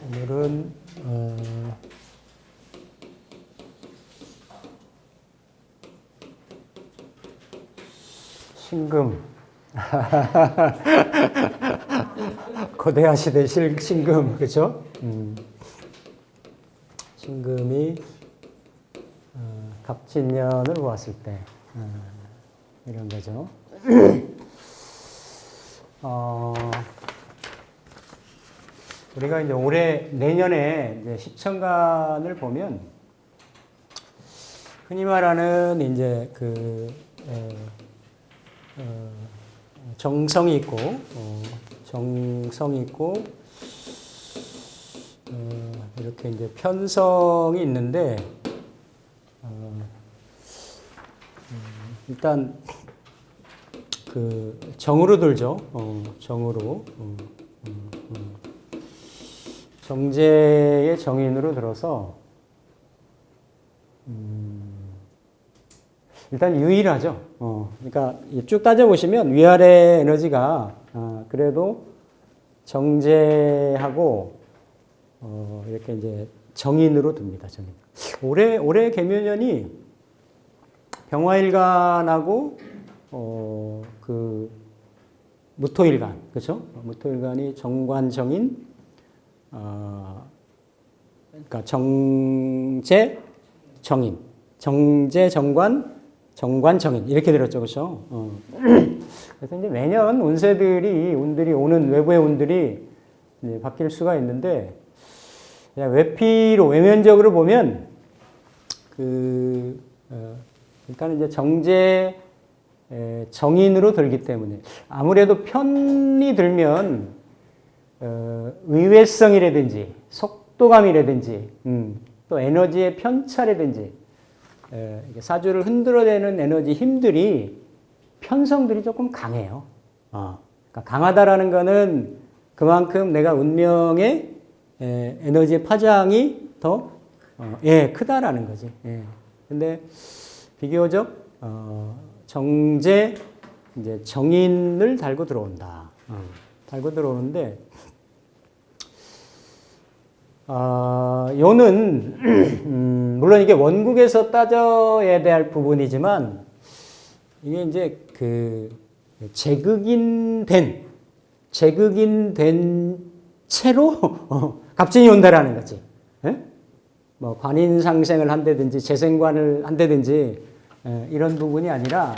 오늘은 신금 고대하 시대 신금 그렇죠? 신금이 갑진년을 보았을 때 이런 거죠. 우리가 이제 내년에 이제 십천간을 보면 흔히 말하는 이제 정성이 있고, 이렇게 이제 편성이 있는데, 일단 정으로 들죠. 정으로. 정제의 정인으로 들어서 일단 유일하죠. 그러니까 쭉 따져보시면 위아래 에너지가 그래도 정제하고 이렇게 이제 정인으로 듭니다. 정인. 올해 계묘년이 병화일간하고 무토일간 그렇죠? 무토일간이 정관정인 그러니까 정제, 정인, 정제, 정관, 정인 이렇게 들었죠, 그렇죠? 그래서 이제 매년 운들이 오는 외부의 운들이 이제 바뀔 수가 있는데 그냥 외면적으로 보면 일단 이제 정제, 정인으로 들기 때문에 아무래도 편이 들면 의외성이라든지 속도감이라든지 또 에너지의 편차라든지 사주를 흔들어내는 에너지 힘들이 편성들이 조금 강해요. 그러니까 강하다라는 거는 그만큼 내가 운명의 에너지의 파장이 더 크다라는 거지. 근데 비교적 정제 이제 정인을 달고 들어온다. 달고 들어오는데 요는 물론 이게 원국에서 따져야 될 부분이지만 이게 이제 제극인된 채로 갑진이 온다라는 거지. 뭐 관인상생을 한다든지 재생관을 한다든지 이런 부분이 아니라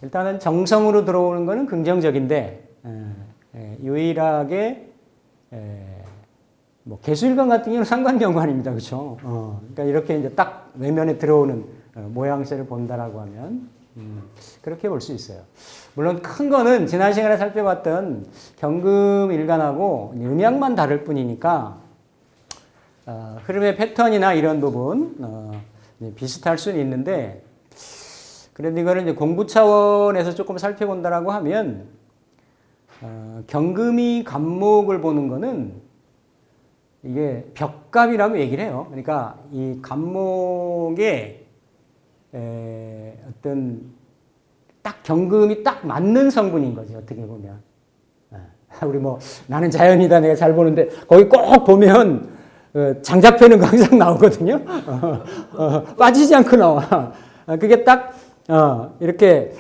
일단은 정성으로 들어오는 거는 긍정적인데 유일하게 뭐 개수일간 같은 경우는 상관경관입니다, 그렇죠? 그러니까 이렇게 이제 딱 외면에 들어오는 모양새를 본다라고 하면 그렇게 볼 수 있어요. 물론 큰 거는 지난 시간에 살펴봤던 경금일간하고 음양만 다를 뿐이니까 흐름의 패턴이나 이런 부분 비슷할 수는 있는데 그런데 이거는 이제 공부 차원에서 조금 살펴본다라고 하면 경금이 간목을 보는 거는 이게 벽갑이라고 얘기를 해요. 그러니까 이 간목에 어떤 딱 경금이 딱 맞는 성분인 거지, 어떻게 보면. 우리 뭐 나는 자연이다 내가 잘 보는데 거기 꼭 보면 장작 펴는 거 항상 나오거든요. 빠지지 않고 나와. 그게 딱 이렇게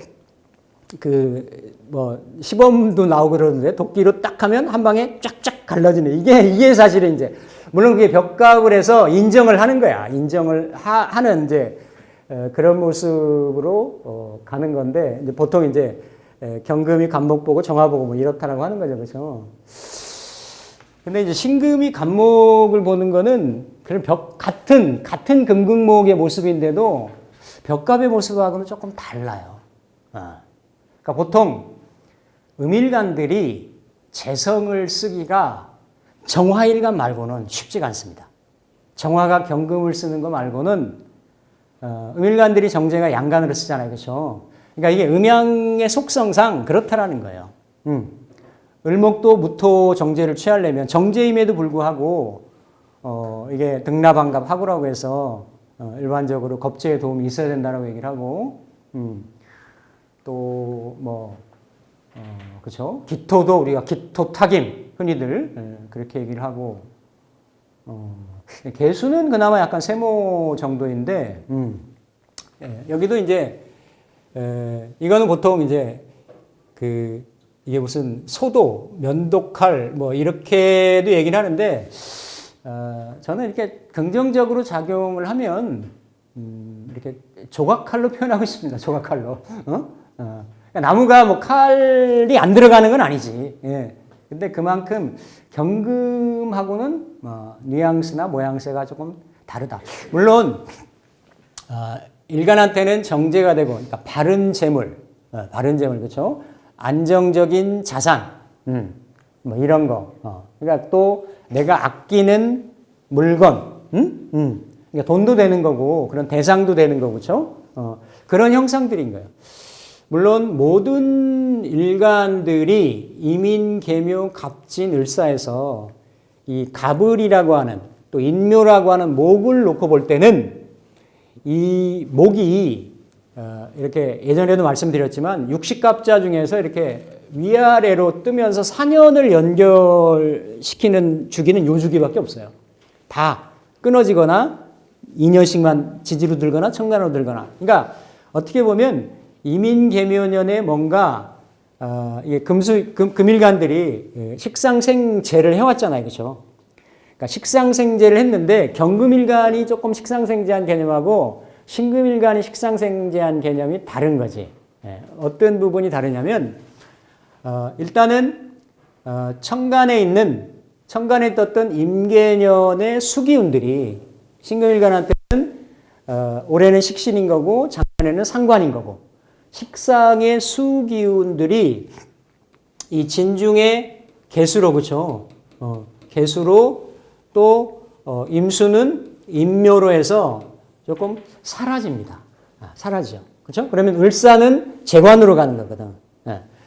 뭐 시범도 나오고 그러는데 도끼로 딱 하면 한 방에 쫙쫙 갈라지네. 이게 사실은 이제 물론 그게 벽갑을 해서 인정을 하는 거야. 인정을 하는 이제 그런 모습으로 가는 건데 이제 보통 이제 경금이 간목 보고 정화 보고 뭐 이렇다라고 하는 거죠, 그렇죠? 근데 이제 신금이 간목을 보는 거는 그런 같은 금극목의 모습인데도 벽갑의 모습하고는 조금 달라요. 그러니까 보통 음일간들이 재성을 쓰기가 정화일간 말고는 쉽지가 않습니다. 정화가 경금을 쓰는 거 말고는 음일간들이 정제가 양간으로 쓰잖아요, 그렇죠? 그러니까 이게 음양의 속성상 그렇다라는 거예요. 을목도 무토 정제를 취하려면 정제임에도 불구하고 이게 등납안갑 하고라고 해서 일반적으로 겁제에 도움이 있어야 된다라고 얘기를 하고, 또 뭐, 그렇죠? 기토도 우리가 기토탁임 흔히들 그렇게 얘기를 하고, 개수는 그나마 약간 세모 정도인데, 여기도 이제 이거는 보통 이제 이게 무슨 소도, 면도칼 뭐 이렇게도 얘기를 하는데, 저는 이렇게 긍정적으로 작용을 하면 이렇게 조각칼로 표현하고 싶습니다. 조각칼로. 그러니까 나무가 뭐 칼이 안 들어가는 건 아니지. 예. 근데 그만큼 경금하고는 뉘앙스나 모양새가 조금 다르다. 물론 일간한테는 정제가 되고, 그러니까 바른 재물, 그렇죠? 안정적인 자산, 뭐 이런 거. 그러니까 또 내가 아끼는 물건, 그러니까 돈도 되는 거고, 그런 대상도 되는 거고, 그렇죠? 그런 형상들인 거예요. 물론 모든 일간들이 이민, 계묘, 갑진, 을사에서 이 갑을이라고 하는 또 인묘라고 하는 목을 놓고 볼 때는 이 목이 이렇게 예전에도 말씀드렸지만 육식갑자 중에서 이렇게 위아래로 뜨면서 사년을 연결시키는 주기는 요 주기밖에 없어요. 다 끊어지거나 2년씩만 지지로 들거나 청간으로 들거나. 그러니까 어떻게 보면 이민계묘년에 뭔가 이게 금일간들이 식상생제를 해왔잖아요, 그렇죠? 그러니까 식상생제를 했는데 경금일간이 조금 식상생제한 개념하고 신금일간이 식상생제한 개념이 다른 거지. 어떤 부분이 다르냐면 일단은 청간에 떴던 임계년의 수기운들이 신금일간한테는 올해는 식신인 거고 작년에는 상관인 거고. 식상의 수기운들이 이 진중의 개수로, 그렇죠? 개수로 또 임수는 임묘로 해서 조금 사라집니다. 사라지죠. 그렇죠? 그러면 을사는 재관으로 가는 거거든.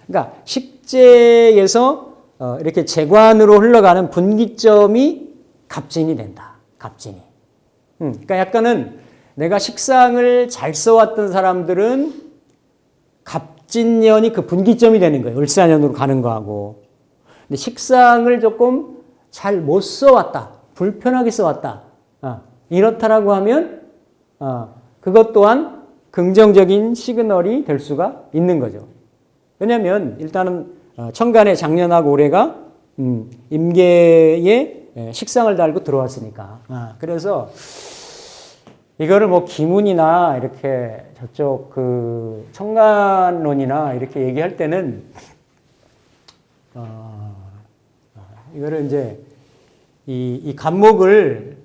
그러니까 식재에서 이렇게 재관으로 흘러가는 분기점이 갑진이 된다. 갑진이. 그러니까 약간은 내가 식상을 잘 써왔던 사람들은 갑진년이 그 분기점이 되는 거예요. 을사년으로 가는 거하고. 근데 식상을 조금 잘 못 써왔다. 불편하게 써왔다. 이렇다라고 하면 그것 또한 긍정적인 시그널이 될 수가 있는 거죠. 왜냐하면 일단은 천간에 작년하고 올해가 임계에 식상을 달고 들어왔으니까. 그래서 이거를 뭐 기문이나 이렇게 저쪽 그 청간론이나 이렇게 얘기할 때는 이거를 이제 이 간목을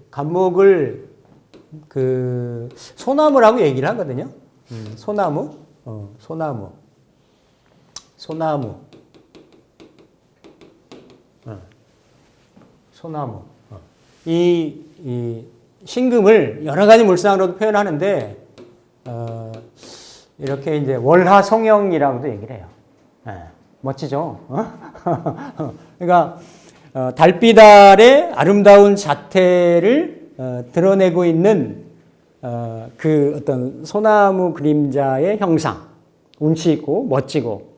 그 소나무라고 얘기를 하거든요. 소나무. 이 신금을 여러 가지 물상으로도 표현하는데 이렇게 이제 월화성형이라고도 얘기를 해요. 멋지죠? 그러니까 달빛 아래 아름다운 자태를 드러내고 있는 그 어떤 소나무 그림자의 형상, 운치 있고 멋지고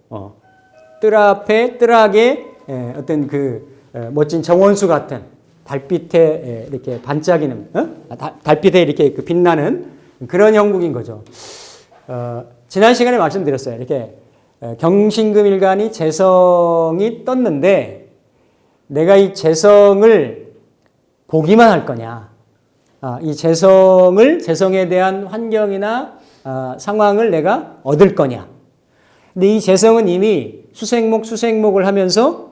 뜰 앞에 뜰하게 어떤 그 멋진 정원수 같은 달빛에 이렇게 반짝이는 달빛에 이렇게 빛나는 그런 형국인 거죠. 지난 시간에 말씀드렸어요. 이렇게 경신금일간이 재성이 떴는데 내가 이 재성을 보기만 할 거냐? 이 재성에 대한 환경이나 상황을 내가 얻을 거냐? 근데 이 재성은 이미 수생목을 하면서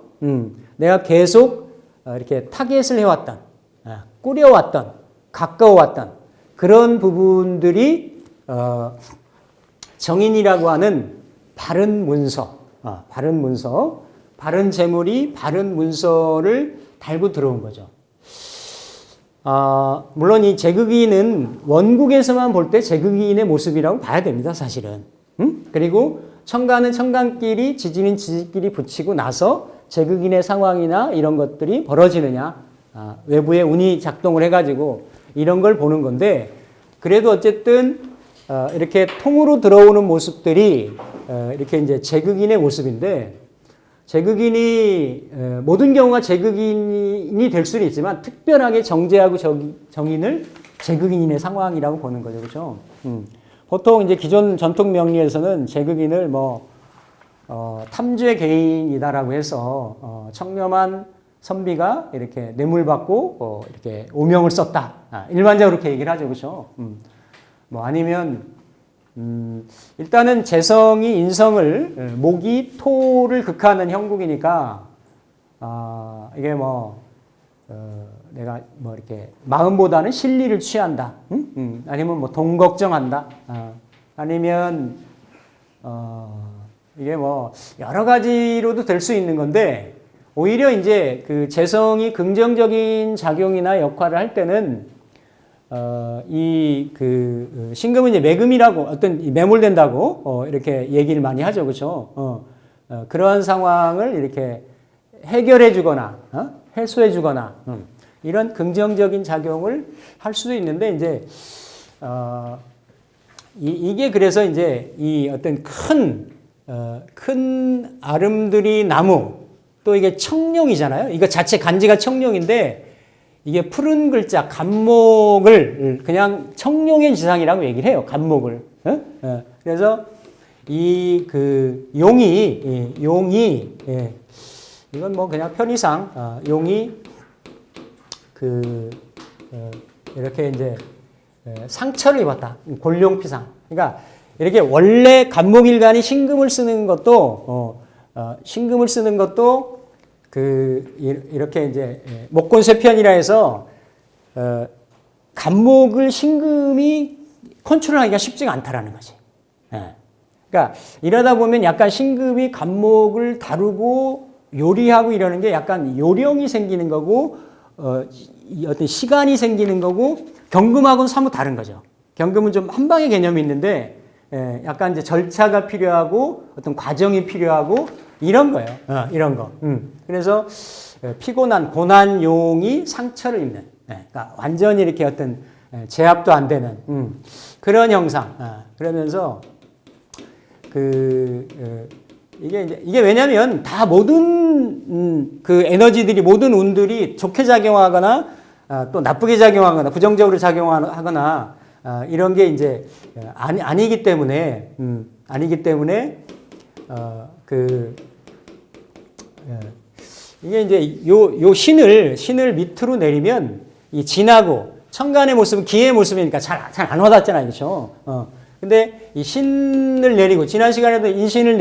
내가 계속 이렇게 타겟을 해왔던, 꾸려왔던, 가까워왔던 그런 부분들이 정인이라고 하는 바른 문서, 바른 재물이 바른 문서를 달고 들어온 거죠. 물론 이 제극인은 원국에서만 볼 때 제극인의 모습이라고 봐야 됩니다, 사실은. 그리고 청간은 청간끼리, 지진은 지진끼리 붙이고 나서 제극인의 상황이나 이런 것들이 벌어지느냐, 외부에 운이 작동을 해가지고 이런 걸 보는 건데, 그래도 어쨌든 이렇게 통으로 들어오는 모습들이 이렇게 이제 제극인의 모습인데 제극인이 모든 경우가 제극인이 될 수는 있지만 특별하게 정제하고 정인을 제극인의 상황이라고 보는 거죠, 그렇죠? 보통 이제 기존 전통 명리에서는 제극인을 뭐 탐죄 개인이다라고 해서 청렴한 선비가 이렇게 뇌물받고 이렇게 오명을 썼다. 일반적으로 그렇게 얘기를 하죠, 그렇죠? 뭐 아니면 일단은 재성이 인성을 목이 토를 극하는 형국이니까 이게 뭐 내가 뭐 이렇게 마음보다는 실리를 취한다. 아니면 뭐 돈 걱정한다. 아니면 이게 뭐 여러 가지로도 될 수 있는 건데 오히려 이제 그 재성이 긍정적인 작용이나 역할을 할 때는 이 그 신금은 이제 매금이라고 어떤 매몰된다고 이렇게 얘기를 많이 하죠, 그렇죠? 그러한 상황을 이렇게 해결해 주거나 해소해 주거나 이런 긍정적인 작용을 할 수도 있는데 이제 이게 그래서 이제 이 어떤 큰 아름드리 나무 또 이게 청룡이잖아요. 이거 자체 간지가 청룡인데 이게 푸른 글자 간목을 그냥 청룡의 지상이라고 얘기를 해요. 간목을. 그래서 이 그 용이 이건 뭐 그냥 편의상 용이 그 이렇게 이제 상처를 입었다. 골룡피상. 그러니까 이렇게 원래 간목일간이 신금을 쓰는 것도 그 이렇게 이제 목곤세편이라 해서 간목을 신금이 컨트롤하기가 쉽지가 않다라는 거지. 그러니까 이러다 보면 약간 신금이 간목을 다루고 요리하고 이러는 게 약간 요령이 생기는 거고 어떤 시간이 생기는 거고 경금하고는 사뭇 다른 거죠. 경금은 좀 한 방의 개념이 있는데 약간 이제 절차가 필요하고 어떤 과정이 필요하고 이런 거예요. 이런 거. 그래서 피곤한 고난용이 상처를 입는. 그러니까 완전히 이렇게 어떤 제압도 안 되는 그런 형상. 그러면서 이게 왜냐면 다 모든 그 에너지들이 모든 운들이 좋게 작용하거나 또 나쁘게 작용하거나 부정적으로 작용하거나 이런 게 이제 아니기 때문에 이게 이제 요 신을 밑으로 내리면 이 진하고 천간의 모습은 기의 모습이니까 잘 안 와닿잖아요, 그렇죠? 근데 이 신을 내리고 지난 시간에도 이 신을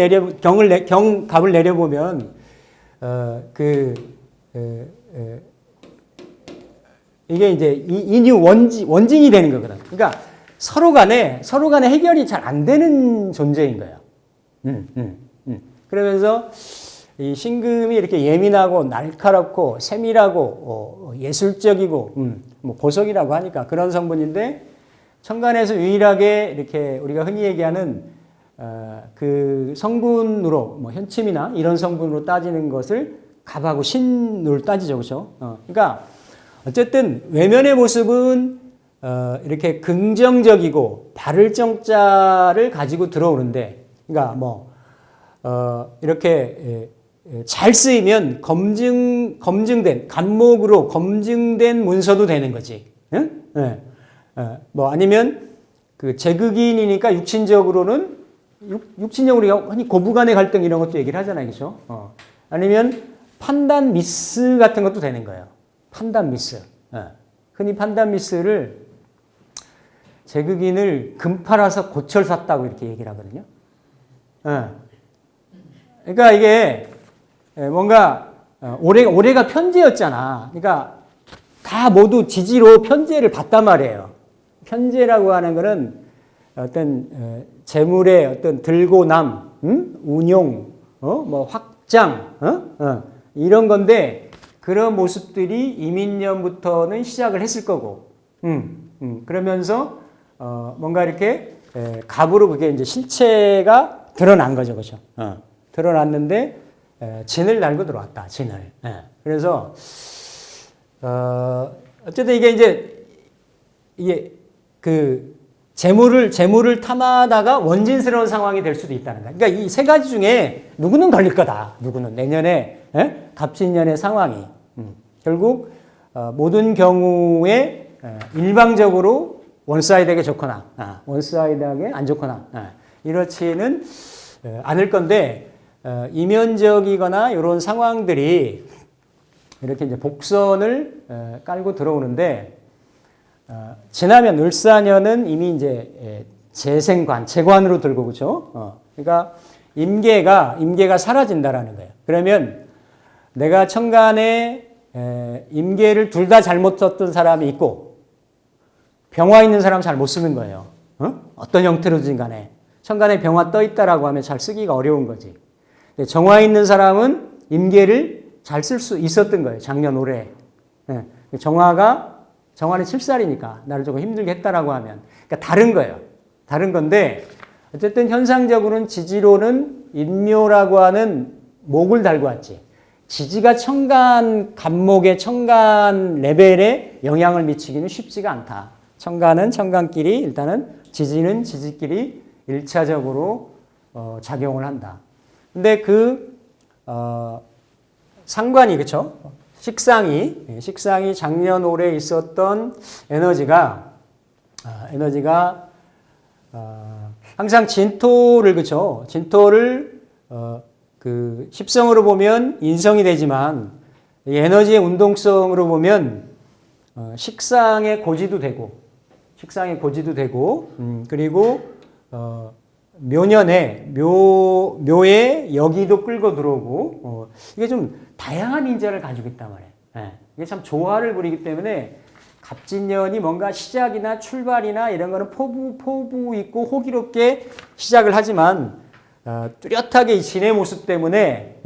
경갑을 내려보면 이게 이제 인유 원진이 되는 거거든. 그러니까 서로 간에 해결이 잘 안 되는 존재인 거예요. 그러면서 이 신금이 이렇게 예민하고 날카롭고 세밀하고 예술적이고 뭐 보석이라고 하니까 그런 성분인데 천간에서 유일하게 이렇게 우리가 흔히 얘기하는 그 성분으로 뭐 현침이나 이런 성분으로 따지는 것을 갑하고 신으로 따지죠, 그렇죠? 그러니까 어쨌든 외면의 모습은 이렇게 긍정적이고 바를 정자를 가지고 들어오는데, 그러니까 뭐 이렇게 잘 쓰이면 검증된 간목으로 검증된 문서도 되는 거지. 응? 뭐 아니면 그 제극인이니까 육친적으로는 우리가 흔히 고부간의 갈등 이런 것도 얘기를 하잖아요, 그렇죠? 아니면 판단 미스 같은 것도 되는 거예요. 판단 미스. 흔히 판단 미스를 제극인을 금 팔아서 고철 샀다고 이렇게 얘기를 하거든요. 그러니까 이게 뭔가 올해가 편제였잖아. 그러니까 다 모두 지지로 편제를 받단 말이에요. 편제라고 하는 거는 어떤 재물의 어떤 들고남, 운용, 뭐 확장, 이런 건데 그런 모습들이 이민년부터는 시작을 했을 거고, 그러면서 뭔가 이렇게 갑으로 그게 이제 실체가 드러난 거죠, 그렇죠? 드러났는데 진을 달고 들어왔다, 진을. 그래서 어쨌든 이게 그 재물을 탐하다가 원진스러운 상황이 될 수도 있다는 거야. 그러니까 이 세 가지 중에 누구는 걸릴 거다. 누구는 내년에 갑진년의 상황이 결국 모든 경우에 일방적으로 원사이드에게 좋거나 원사이드에게 안 좋거나 이렇지는 않을 건데 이면적이거나 이런 상황들이 이렇게 이제 복선을 깔고 들어오는데 지나면 을사년은 이미 이제 재관으로 들고 그죠? 그러니까 임계가 사라진다라는 거예요. 그러면 내가 천간에 임계를 둘 다 잘못 썼던 사람이 있고 병화 있는 사람 잘 못 쓰는 거예요. 어떤 형태로든 간에 천간에 병화 떠 있다라고 하면 잘 쓰기가 어려운 거지. 정화 있는 사람은 임계를 잘 쓸 수 있었던 거예요. 작년 올해. 정화는 7살이니까 나를 조금 힘들게 했다라고 하면. 그러니까 다른 거예요. 다른 건데 어쨌든 현상적으로는 지지로는 인묘라고 하는 목을 달고 왔지. 지지가 천간 간목의 천간 레벨에 영향을 미치기는 쉽지가 않다. 천간은 천간끼리 일단은 지지는 지지끼리 1차적으로 작용을 한다. 근데 상관이 그쵸? 식상이 작년 올해 있었던 에너지가 항상 진토를 그쵸? 진토를 그 십성으로 보면 인성이 되지만 이 에너지의 운동성으로 보면 식상의 고지도 되고 그리고 묘에 여기도 끌고 들어오고 이게 좀 다양한 인자를 가지고 있단 말이에요. 이게 참 조화를 부리기 때문에 갑진년이 뭔가 시작이나 출발이나 이런 거는 포부 있고 호기롭게 시작을 하지만 뚜렷하게 이 진의 모습 때문에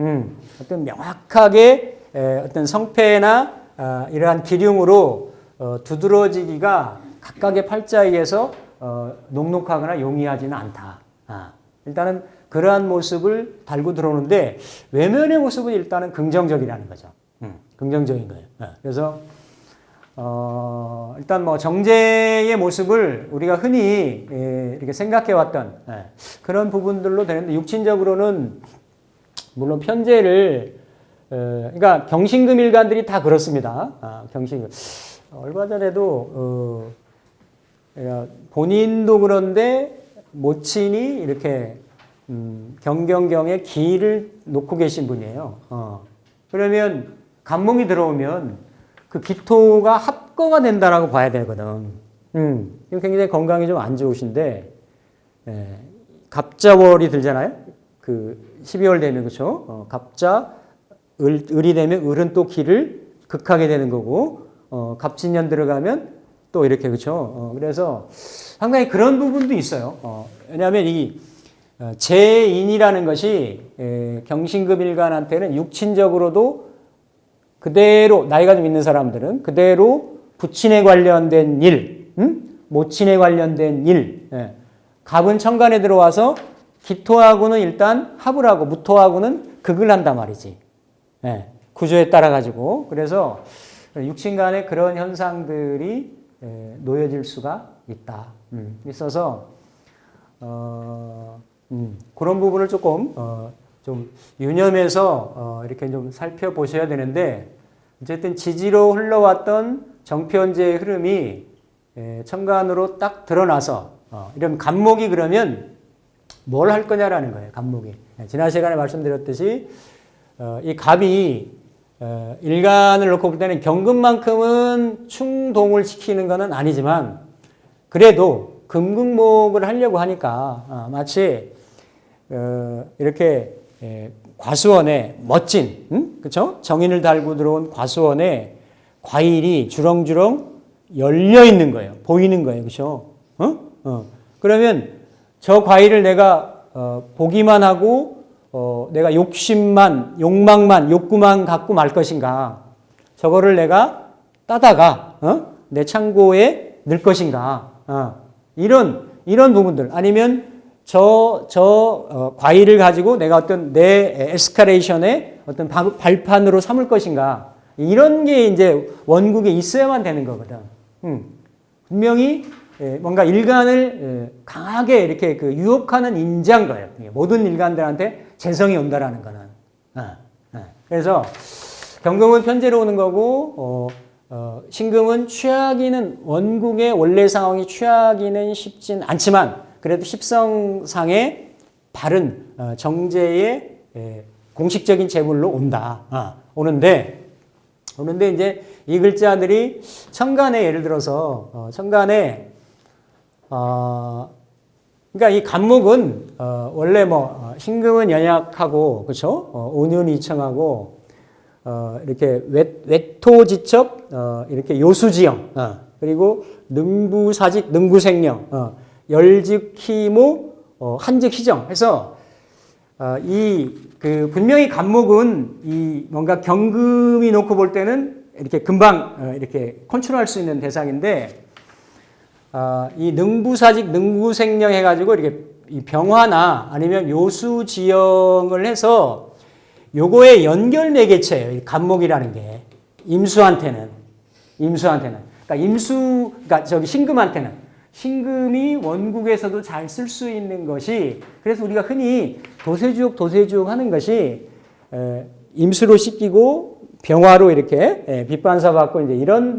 어떤 명확하게 어떤 성패나 이러한 기륭으로 두드러지기가 각각의 팔자에서 녹록하거나 용이하지는 않다. 일단은 그러한 모습을 달고 들어오는데 외면의 모습은 일단은 긍정적이라는 거죠. 긍정적인 거예요. 그래서 일단 뭐 정제의 모습을 우리가 흔히 이렇게 생각해 왔던 그런 부분들로 되는데 육친적으로는 물론 편제를 그러니까 경신금일간들이 다 그렇습니다. 경신금 얼마 전에도 본인도 그런데 모친이 이렇게 경경경에 기를 놓고 계신 분이에요. 그러면 간목이 들어오면 그 기토가 합거가 된다라고 봐야 되거든. 굉장히 건강이 좀 안 좋으신데 갑자월이 들잖아요. 그 12월 되면 그렇죠. 갑자 을이 되면 을은 또 기를 극하게 되는 거고 갑진년 들어가면 또 이렇게 그렇죠. 그래서 상당히 그런 부분도 있어요. 왜냐하면 이 재인이라는 것이 경신금일간한테는 육친적으로도 그대로 나이가 좀 있는 사람들은 그대로 부친에 관련된 일, 모친에 관련된 일, 갑은 천간에 들어와서 기토하고는 일단 합을 하고 무토하고는 극을 한단 말이지. 구조에 따라 가지고 그래서 육친간에 그런 현상들이 놓여질 수가 있다. 있어서 그런 부분을 조금 좀 유념해서 이렇게 좀 살펴보셔야 되는데 어쨌든 지지로 흘러왔던 정편제의 흐름이 천간으로 딱 드러나서 이런 간목이 그러면 뭘 할 거냐라는 거예요. 간목이. 지난 시간에 말씀드렸듯이 이 갑이 일간을 놓고 볼 때는 경금만큼은 충동을 시키는 것은 아니지만 그래도 금극목을 하려고 하니까 마치 이렇게 과수원에 멋진 그렇죠? 정인을 달고 들어온 과수원에 과일이 주렁주렁 열려 있는 거예요. 보이는 거예요. 그렇죠? 그러면 저 과일을 내가 보기만 하고 내가 욕망만, 욕구만 갖고 말 것인가? 저거를 내가 따다가 내 창고에 넣을 것인가? 이런 부분들 아니면 과일을 가지고 내가 어떤 내 에스컬레이션의 어떤 발판으로 삼을 것인가? 이런 게 이제 원국에 있어야만 되는 거거든. 분명히 뭔가 일간을 강하게 이렇게 그 유혹하는 인자인 거예요. 모든 일간들한테 재성이 온다라는 거는. 그래서 경금은 편제로 오는 거고, 신금은 취하기는 원국의 원래 상황이 취하기는 쉽진 않지만 그래도 십성상의 바른 정제의 공식적인 제물로 온다. 오는데 이제 이 글자들이 천간에 예를 들어서 천간에 그러니까 이 간목은 원래 뭐 신금은 연약하고 그렇죠? 운윤이청하고 이렇게 외토지첩 이렇게 요수지형 그리고 능부사직 능구생령 열직희무 한직희정 해서 이 그 분명히 간목은 이 뭔가 경금이 놓고 볼 때는 이렇게 금방 이렇게 컨트롤할 수 있는 대상인데 이 능부사직 능구생령 해가지고 이렇게 이 병화나 아니면 요수지형을 해서 요거의 연결 매개체예요. 이 간목이라는 게 임수한테는 그러니까 저기 신금이 원국에서도 잘 쓸 수 있는 것이 그래서 우리가 흔히 도세주옥 하는 것이 임수로 씻기고 병화로 이렇게 빛반사 받고 이제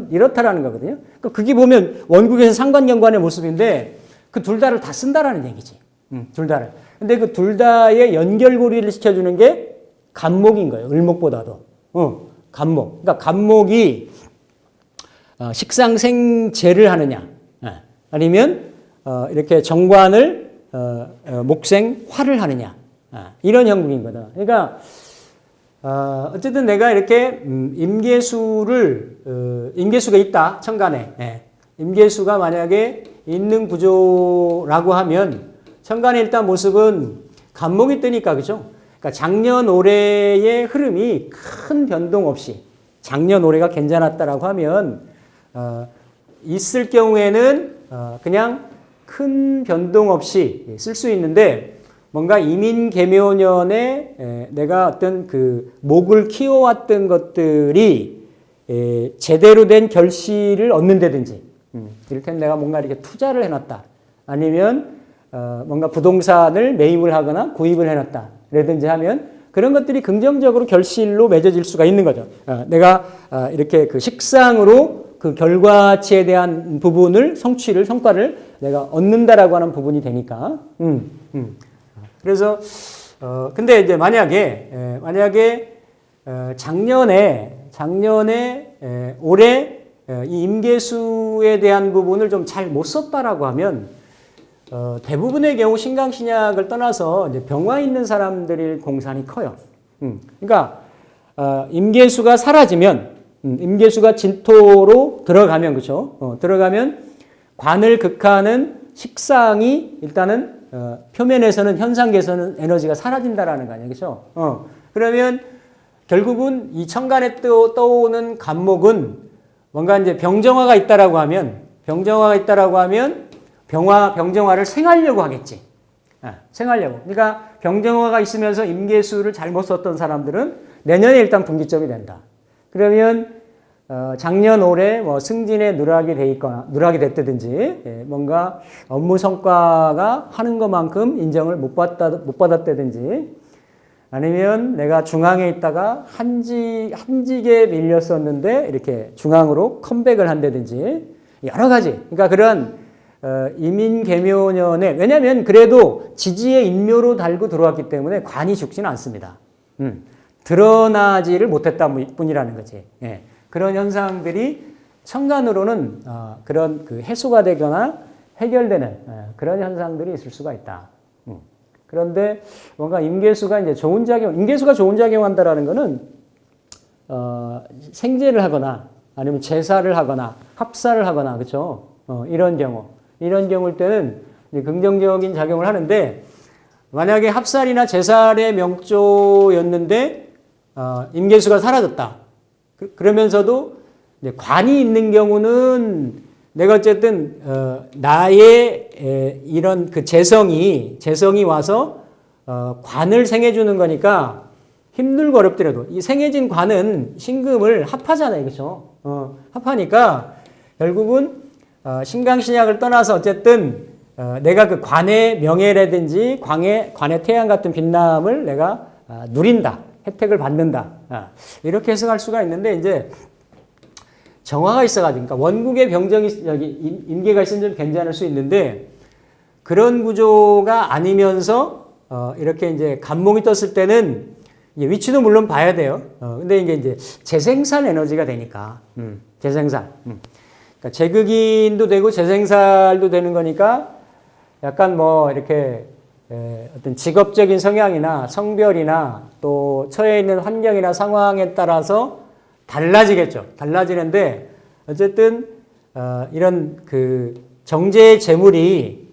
이렇다라는 거거든요. 그러니까 그게 보면 원국에서 상관경관의 모습인데 그 둘 다를 다 쓴다라는 얘기지. 둘 다를. 근데 그 둘 다의 연결고리를 시켜주는 게 간목인 거예요. 을목보다도. 간목. 그러니까 간목이 식상생재를 하느냐. 아니면 이렇게 정관을 목생화를 하느냐 이런 형국이거든. 그러니까 어쨌든 내가 이렇게 임계수가 있다 천간에 임계수가 만약에 있는 구조라고 하면 천간의 일단 모습은 간목이 뜨니까 그죠? 그러니까 작년 올해의 흐름이 큰 변동 없이 작년 올해가 괜찮았다라고 하면 있을 경우에는 그냥 큰 변동 없이 쓸 수 있는데 뭔가 이민계묘년에 내가 어떤 그 목을 키워왔던 것들이 제대로 된 결실을 얻는다든지 이를테면 내가 뭔가 이렇게 투자를 해놨다 아니면 뭔가 부동산을 매입을 하거나 구입을 해놨다 라든지 하면 그런 것들이 긍정적으로 결실로 맺어질 수가 있는 거죠. 내가 이렇게 그 식상으로 그 결과치에 대한 부분을 성과를 내가 얻는다라고 하는 부분이 되니까. 그래서 근데 이제 만약에 작년에 올해 이 임계수에 대한 부분을 좀 잘 못 썼다라고 하면 대부분의 경우 신강신약을 떠나서 이제 병화 있는 사람들의 공산이 커요. 그러니까 임계수가 사라지면 임계수가 진토로 들어가면 그렇죠. 들어가면 관을 극하는 식상이 일단은 표면에서는 현상계에서는 에너지가 사라진다라는 거 아니에요, 그렇죠? 그러면 결국은 이 천간에 떠오는 간목은 뭔가 이제 병정화가 있다라고 하면 병정화를 생하려고 하겠지. 생하려고. 그러니까 병정화가 있으면서 임계수를 잘못 썼던 사람들은 내년에 일단 분기점이 된다. 그러면 작년 올해 뭐 승진에 누락이 됐다든지 뭔가 업무 성과가 하는 것만큼 인정을 못 받았다든지 아니면 내가 중앙에 있다가 한직에 밀렸었는데 이렇게 중앙으로 컴백을 한다든지 여러 가지. 그러니까 그런 이민계묘년에 왜냐하면 그래도 지지의 인묘로 달고 들어왔기 때문에 관이 죽지는 않습니다. 드러나지를 못했다 뿐이라는 거지. 그런 현상들이 천간으로는 그런 그 해소가 되거나 해결되는 그런 현상들이 있을 수가 있다. 그런데 뭔가 임계수가 이제 임계수가 좋은 작용한다라는 거는 생제를 하거나 아니면 제사를 하거나 합사를 하거나 그렇죠. 이런 경우일 때는 긍정적인 작용을 하는데 만약에 합살이나 제살의 명조였는데 임계수가 사라졌다. 그러면서도 관이 있는 경우는 내가 어쨌든 나의 이런 그 재성이 와서 관을 생해주는 거니까 힘들고 어렵더라도 이 생해진 관은 신금을 합하잖아요, 그렇죠? 합하니까 결국은 신강신약을 떠나서 어쨌든 내가 그 관의 명예라든지 관의 태양 같은 빛남을 내가 누린다. 혜택을 받는다. 이렇게 해석할 수가 있는데 이제 정화가 있어가지고 그러니까 원국의 병정이 여기 임계가 있으면 좀 괜찮을 수 있는데 그런 구조가 아니면서 이렇게 이제 간목이 떴을 때는 위치도 물론 봐야 돼요. 근데 이게 재생산 에너지가 되니까 재생산. 그러니까 재극인도 되고 재생살도 되는 거니까 약간 뭐 이렇게 어떤 직업적인 성향이나 성별이나 또 처해 있는 환경이나 상황에 따라서 달라지겠죠. 달라지는데 어쨌든 이런 그 정제의 재물이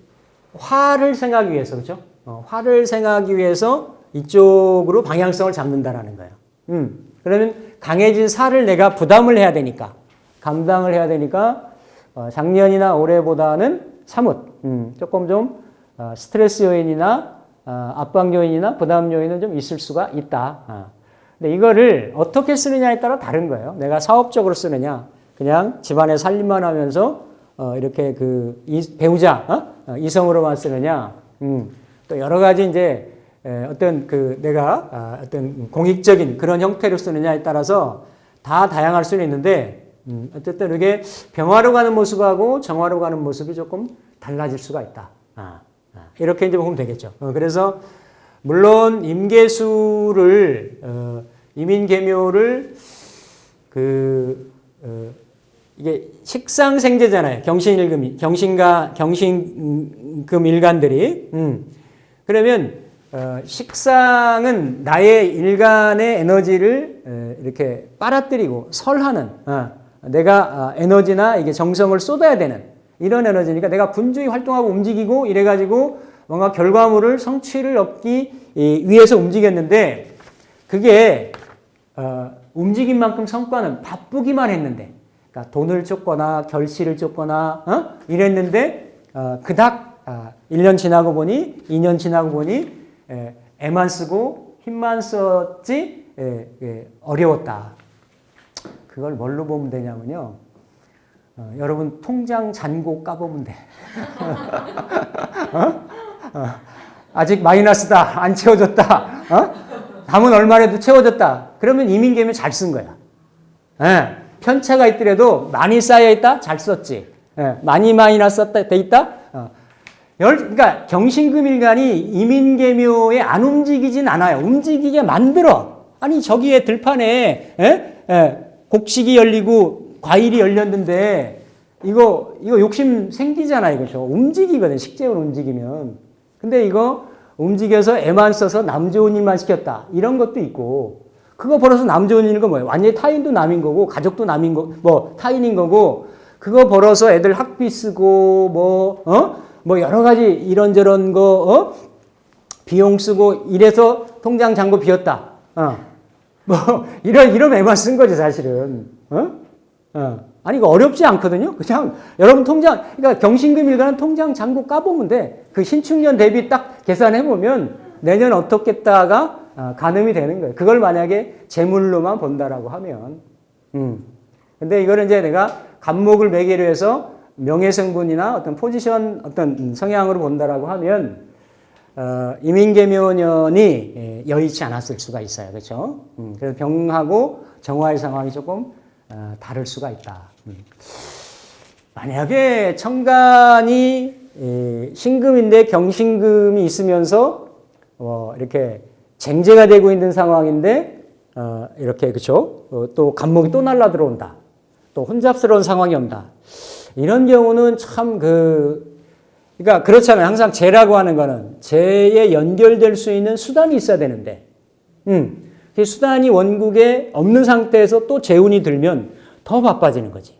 화를 생하기 위해서 그렇죠? 화를 생하기 위해서 이쪽으로 방향성을 잡는다라는 거예요. 그러면 강해진 살을 내가 부담을 해야 되니까 감당을 해야 되니까 작년이나 올해보다는 사뭇 조금 좀 스트레스 요인이나 압박 요인이나 부담 요인은 좀 있을 수가 있다. 근데 이거를 어떻게 쓰느냐에 따라 다른 거예요. 내가 사업적으로 쓰느냐, 그냥 집안에 살림만 하면서 이렇게 그 배우자 이성으로만 쓰느냐, 또 여러 가지 이제 어떤 그 내가 어떤 공익적인 그런 형태로 쓰느냐에 따라서 다 다양할 수는 있는데 어쨌든 이게 병화로 가는 모습하고 정화로 가는 모습이 조금 달라질 수가 있다. 이렇게 이제 보면 되겠죠. 그래서 물론 임계수를 이민계묘를 이게 식상생재잖아요. 경신금 일간들이. 그러면 식상은 나의 일간의 에너지를 이렇게 빨아들이고 설하는 내가 에너지나 이게 정성을 쏟아야 되는 이런 에너지니까 내가 분주히 활동하고 움직이고 이래가지고 뭔가 결과물을 성취를 얻기 위해서 움직였는데 그게 움직인 만큼 성과는 바쁘기만 했는데 그러니까 돈을 쫓거나 결실을 쫓거나 이랬는데 그닥 1년 지나고 보니 2년 지나고 보니 애만 쓰고 힘만 썼지 어려웠다. 그걸 뭘로 보면 되냐면요. 여러분 통장 잔고 까보면 돼. 아직 마이너스다. 안 채워졌다. 담은 얼마라도 채워졌다. 그러면 이민계면 잘 쓴 거야. 편차가 있더라도 많이 쌓여있다? 잘 썼지. 많이 마이너스 돼 있다? 그러니까 경신금일간이 이민계묘에 안 움직이진 않아요. 움직이게 만들어. 아니 저기에 들판에 곡식이 열리고 과일이 열렸는데 이거 욕심 생기잖아요. 이거 움직이거든. 식재원 움직이면. 근데 이거 움직여서 애만 써서 남 좋은 일만 시켰다. 이런 것도 있고 그거 벌어서 남 좋은 일인 거 뭐예요? 완전히 타인도 남인 거고 가족도 남인 거 뭐 타인인 거고 그거 벌어서 애들 학비 쓰고 뭐 여러 가지 이런저런 거 비용 쓰고 이래서 통장 잔고 비었다. 뭐 이런 애만 쓴 거지 사실은. 아니 이거 어렵지 않거든요. 그냥 여러분 그러니까 경신금일간은 통장 잔고 까보면 돼. 그 신축년 대비 딱 계산해 보면 내년 어떻겠다가 가늠이 되는 거예요. 그걸 만약에 재물로만 본다라고 하면. 근데 이거는 이제 내가 간목을 매개로 해서 명예성분이나 어떤 포지션, 어떤 성향으로 본다라고 하면, 이민계묘년이 여의치 않았을 수가 있어요. 그렇죠? 그래서 병하고 정화의 상황이 조금 다를 수가 있다. 만약에 천간이 신금인데 경신금이 있으면서 이렇게 쟁제가 되고 있는 상황인데 이렇게 그렇죠? 또 간목이 또 날라 들어온다. 또 혼잡스러운 상황이 온다. 이런 경우는 참 그러니까 그렇잖아요. 항상 재라고 하는 거는 재에 연결될 수 있는 수단이 있어야 되는데, 그 수단이 원국에 없는 상태에서 또 재운이 들면 더 바빠지는 거지.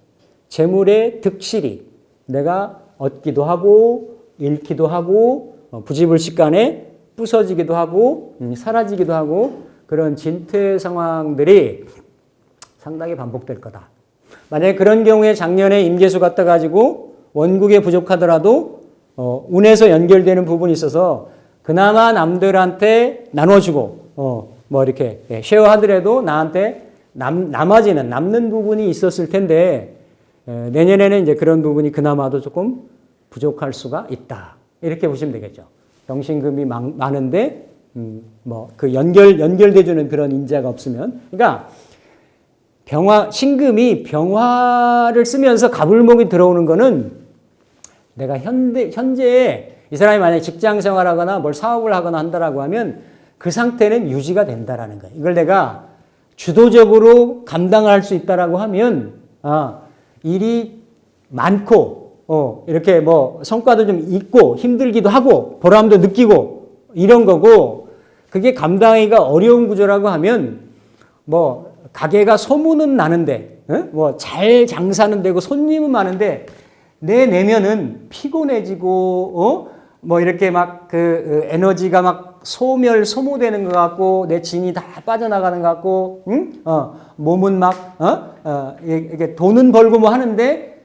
재물의 득실이 내가 얻기도 하고 잃기도 하고 부지불식간에 부서지기도 하고 사라지기도 하고 그런 진퇴 상황들이 상당히 반복될 거다. 만약에 그런 경우에 작년에 임계수 갖다 가지고 원국에 부족하더라도 운에서 연결되는 부분이 있어서 그나마 남들한테 나눠주고 뭐 이렇게 쉐어하더라도 나한테 남는 부분이 있었을 텐데 내년에는 이제 그런 부분이 그나마도 조금 부족할 수가 있다. 이렇게 보시면 되겠죠. 병신금이 많은데 뭐 그 연결돼주는 그런 인자가 없으면, 그러니까 신금이 병화를 쓰면서 갑을목이 들어오는 거는 내가 현재에 이 사람이 만약에 직장 생활하거나 뭘 사업을 하거나 한다라고 하면 그 상태는 유지가 된다라는 거예요. 이걸 내가 주도적으로 감당할 수 있다라고 하면, 일이 많고, 이렇게 뭐 성과도 좀 있고 힘들기도 하고 보람도 느끼고 이런 거고, 그게 감당하기가 어려운 구조라고 하면 뭐 가게가 소문은 나는데, 뭐 잘 장사는 되고 손님은 많은데 내 내면은 피곤해지고, 뭐 이렇게 막 그 에너지가 막 소모되는 것 같고 내 진이 다 빠져나가는 것 같고, 몸은 막 이렇게 돈은 벌고 뭐 하는데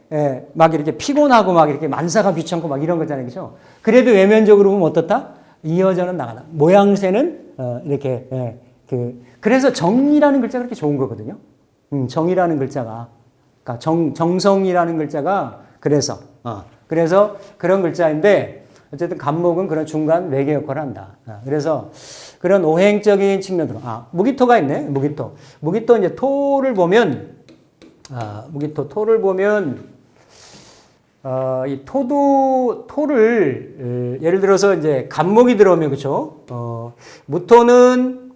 막 이렇게 피곤하고 막 이렇게 만사가 귀찮고 막 이런 거잖아요, 그렇죠? 그래도 외면적으로 보면 어떻다? 이어져는 나가다. 모양새는 이렇게 그래서 정이라는 글자가 그렇게 좋은 거거든요. 정이라는 글자가, 그러니까 정성이라는 글자가 그래서 그런 글자인데, 어쨌든 갑목은 그런 중간 외계 역할을 한다. 그래서 그런 오행적인 측면으로, 무기토가 있네. 무기토 이제 토를 보면, 토를 보면, 이 토를 예를 들어서 이제 갑목이 들어오면, 그렇죠? 무토는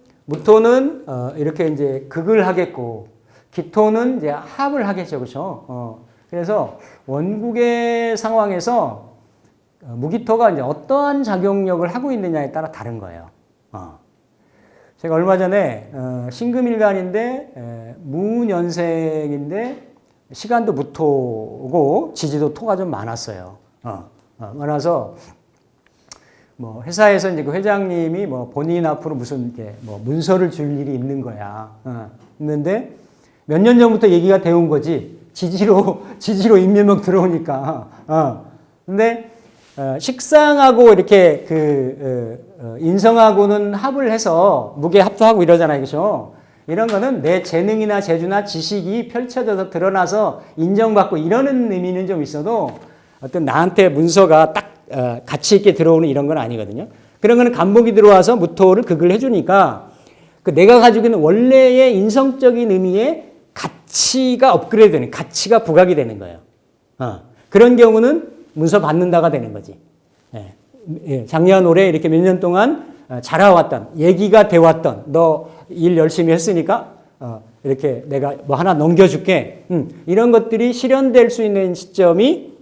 이렇게 이제 극을 하겠고, 기토는 이제 합을 하겠죠, 그렇죠? 그래서 원국의 상황에서 무기토가 이제 어떠한 작용력을 하고 있느냐에 따라 다른 거예요. 제가 얼마 전에 신금일간인데 무년생인데 시간도 무토고 지지도 토가 좀 많았어요. 많아서 뭐 회사에서 이제 그 회장님이 뭐 본인 앞으로 무슨 이렇게 뭐 문서를 줄 일이 있는 거야. 있는데 몇 년 전부터 얘기가 되온 거지. 지지로 임명령 들어오니까. 근데 식상하고 이렇게 인성하고는 합을 해서 무게 합도하고 이러잖아요, 그렇죠? 이런 거는 내 재능이나 재주나 지식이 펼쳐져서 드러나서 인정받고 이러는 의미는 좀 있어도 어떤 나한테 문서가 딱 가치 있게 들어오는 이런 건 아니거든요. 그런 거는 간목이 들어와서 무토를 극을 해주니까 그 내가 가지고 있는 원래의 인성적인 의미의 가치가 업그레이드되는, 가치가 부각이 되는 거예요. 그런 경우는 문서 받는다가 되는 거지. 작년 올해 이렇게 몇 년 동안 자라왔던, 얘기가 돼왔던, 너 일 열심히 했으니까 이렇게 내가 뭐 하나 넘겨줄게. 이런 것들이 실현될 수 있는 시점이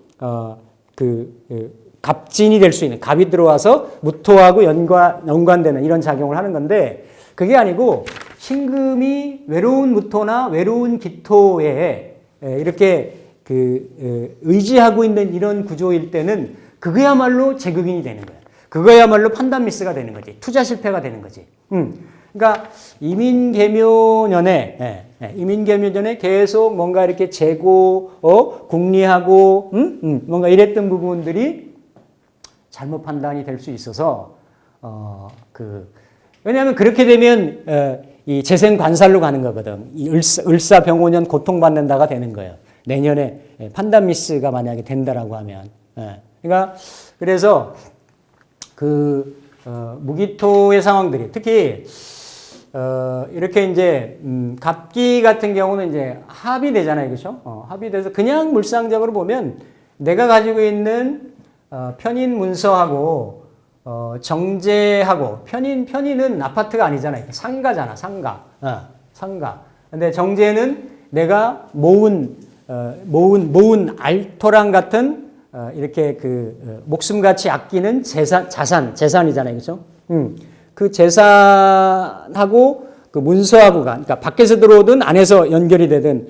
갑진이 될 수 있는, 갑이 들어와서 무토하고 연관되는 이런 작용을 하는 건데, 그게 아니고 신금이 외로운 무토나 외로운 기토에 이렇게 의지하고 있는 이런 구조일 때는 그거야말로 제극인이 되는 거예요. 그거야말로 판단 미스가 되는 거지. 투자 실패가 되는 거지. 그러니까 이민계묘년에 계속 뭔가 이렇게 재고, 궁리하고, 뭔가 이랬던 부분들이 잘못 판단이 될 수 있어서, 왜냐하면 그렇게 되면, 이 재생관살로 가는 거거든. 이 을사병오년 고통받는다가 되는 거예요. 내년에 판단 미스가 만약에 된다라고 하면. 그러니까, 그래서 무기토의 상황들이 특히, 이렇게 이제, 갑기 같은 경우는 이제 합이 되잖아요. 그죠? 합이 돼서 그냥 물상적으로 보면 내가 가지고 있는, 편인 문서하고, 정제하고, 편인은 아파트가 아니잖아요. 상가잖아, 상가. 상가. 근데 정제는 내가 모은 알토랑 같은, 이렇게 목숨같이 아끼는 재산이잖아요. 그죠? 그 재산하고 그 문서하고가, 그러니까 밖에서 들어오든 안에서 연결이 되든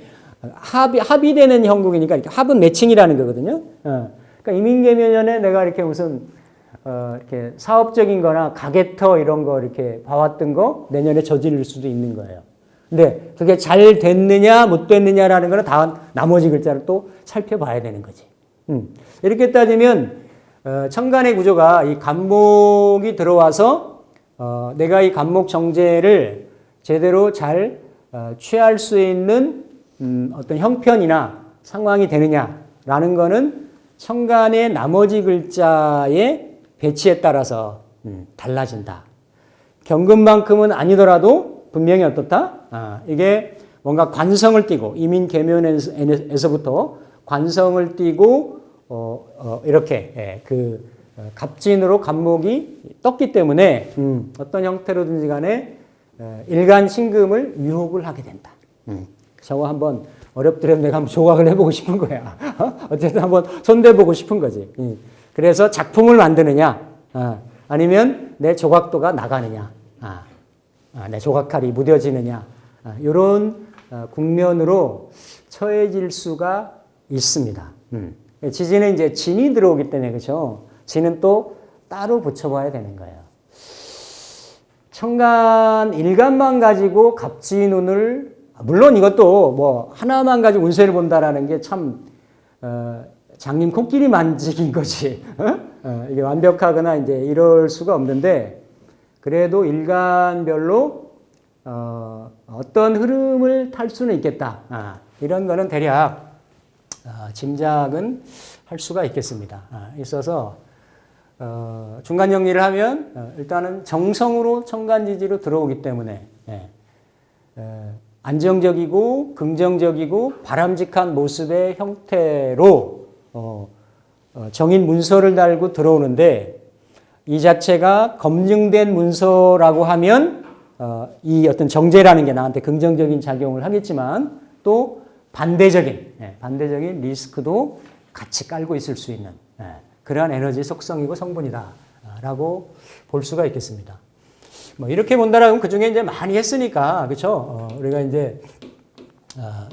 합이 되는 형국이니까 이렇게 합은 매칭이라는 거거든요. 그러니까 이민계묘년에 내가 이렇게 무슨 이렇게 사업적인 거나 가게터 이런 거 이렇게 봐왔던 거 내년에 저지를 수도 있는 거예요. 근데 그게 잘 됐느냐 못 됐느냐라는 거는 다음 나머지 글자를 또 살펴봐야 되는 거지. 이렇게 따지면 천간의 구조가 이 간목이 들어와서 내가 이 간목 정제를 제대로 잘 취할 수 있는 어떤 형편이나 상황이 되느냐라는 거는 천간의 나머지 글자의 배치에 따라서 달라진다. 경금만큼은 아니더라도 분명히 어떻다? 이게 뭔가 관성을 띠고 이민 계면에서부터 관성을 띠고 이렇게 갑진으로 갑목이 떴기 때문에 어떤 형태로든지 간에 일간 신금을 유혹을 하게 된다. 저거 한번 어렵더라도 내가 한번 조각을 해보고 싶은 거야. 어쨌든 한번 손대보고 싶은 거지. 그래서 작품을 만드느냐, 아니면 내 조각도가 나가느냐, 내 조각칼이 무뎌지느냐, 이런 국면으로 처해질 수가 있습니다. 지지는 이제 진이 들어오기 때문에 그렇죠. 진은 또 따로 붙여봐야 되는 거예요. 천간 일간만 가지고 갑진운을 물론 이것도 뭐 하나만 가지고 운세를 본다라는 게 참 장님 코끼리 만지기인 거지. 이게 완벽하거나 이제 이럴 수가 없는데 그래도 일간별로 어떤 흐름을 탈 수는 있겠다. 이런 거는 대략 짐작은 할 수가 있겠습니다. 있어서 중간 정리를 하면 일단은 정성으로 천간지지로 들어오기 때문에 안정적이고 긍정적이고 바람직한 모습의 형태로 정인 문서를 달고 들어오는데 이 자체가 검증된 문서라고 하면 이 어떤 정제라는 게 나한테 긍정적인 작용을 하겠지만 또 반대적인 리스크도 같이 깔고 있을 수 있는 그러한 에너지 속성이고 성분이다라고 볼 수가 있겠습니다. 뭐 이렇게 본다라면 그 중에 이제 많이 했으니까 그렇죠. 우리가 이제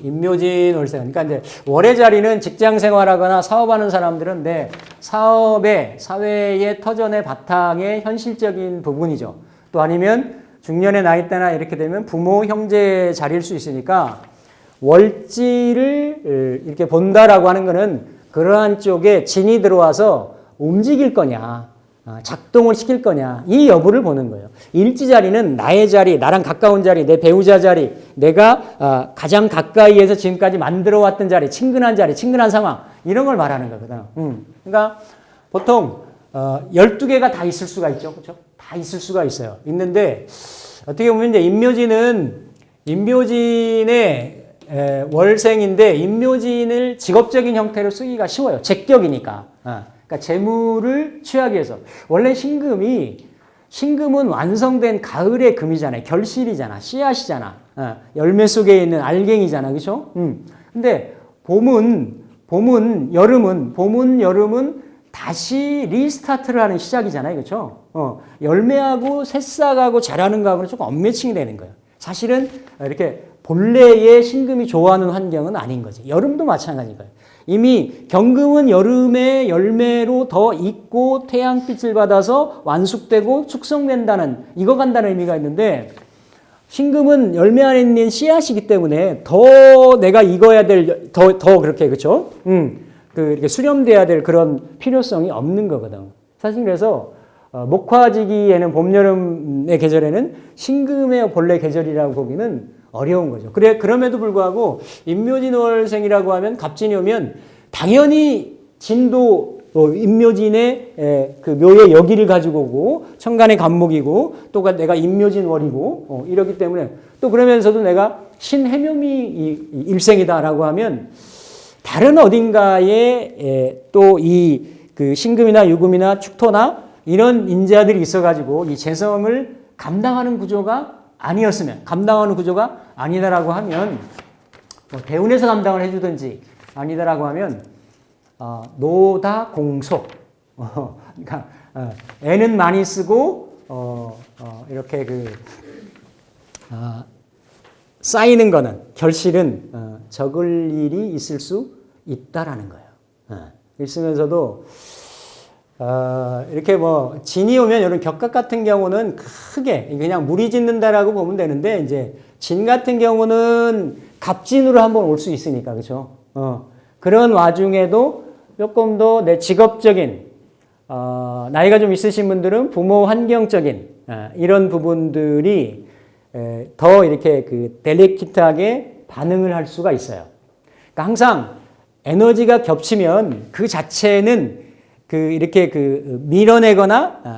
임묘진 월세 그러니까 이제 월의 자리는 직장 생활하거나 사업하는 사람들은 내 사업의 사회의 터전의 바탕의 현실적인 부분이죠. 또 아니면 중년의 나이 때나 이렇게 되면 부모 형제 자리일 수 있으니까 월지를 이렇게 본다라고 하는 거는 그러한 쪽에 진이 들어와서 움직일 거냐, 작동을 시킬 거냐, 이 여부를 보는 거예요. 일지 자리는 나의 자리, 나랑 가까운 자리, 내 배우자 자리, 내가 가장 가까이에서 지금까지 만들어왔던 자리, 친근한 상황, 이런 걸 말하는 거거든. 그러니까 보통 12개가 다 있을 수가 있죠. 그렇죠? 다 있을 수가 있어요. 있는데 어떻게 보면 이제 임묘진의 월생인데 임묘진을 직업적인 형태로 쓰기가 쉬워요. 제격이니까. 그러니까 재물을 취하기 위해서. 원래 신금은 완성된 가을의 금이잖아요. 결실이잖아. 씨앗이잖아. 열매 속에 있는 알갱이잖아. 그렇죠? 근데 봄은 여름은 다시 리스타트를 하는 시작이잖아요. 그렇죠? 열매하고 새싹하고 자라는 거하고는 조금 엇매칭이 되는 거예요. 사실은 이렇게 본래의 신금이 좋아하는 환경은 아닌 거지. 여름도 마찬가지인 거예요. 이미 경금은 여름의 열매로 더 익고 태양빛을 받아서 완숙되고 축성된다는 익어간다는 의미가 있는데 신금은 열매 안에 있는 씨앗이기 때문에 더 내가 익어야 될 더 그렇게 그렇죠? 이렇게 수렴돼야 될 그런 필요성이 없는 거거든. 사실 그래서 목화지기에는 봄 여름의 계절에는 신금의 본래 계절이라고 보기는 어려운 거죠. 그럼에도 불구하고 임묘진월생이라고 하면 갑진이 오면 당연히 진도 임묘진의 그 묘의 여기를 가지고 오고 천간의 갑목이고 또 내가 임묘진월이고 이러기 때문에 또 그러면서도 내가 신해묘미 일생이다라고 하면 다른 어딘가에 또 이 그 신금이나 유금이나 축토나 이런 인자들이 있어가지고 이 재성을 감당하는 구조가 아니다라고 하면 뭐 대운에서 감당을 해주든지 아니다라고 하면 노다공속 그러니까 애는 많이 쓰고 이렇게 쌓이는 거는 결실은 적을 일이 있을 수 있다라는 거예요. 있으면서도 이렇게 뭐 진이 오면 이런 격각 같은 경우는 크게 그냥 무리 짓는다라고 보면 되는데 이제 진 같은 경우는 갑진으로 한번 올 수 있으니까 그렇죠. 그런 와중에도 조금 더 내 직업적인 나이가 좀 있으신 분들은 부모 환경적인 이런 부분들이 더 이렇게 델리키트하게 반응을 할 수가 있어요. 그러니까 항상 에너지가 겹치면 그 자체는 이렇게 밀어내거나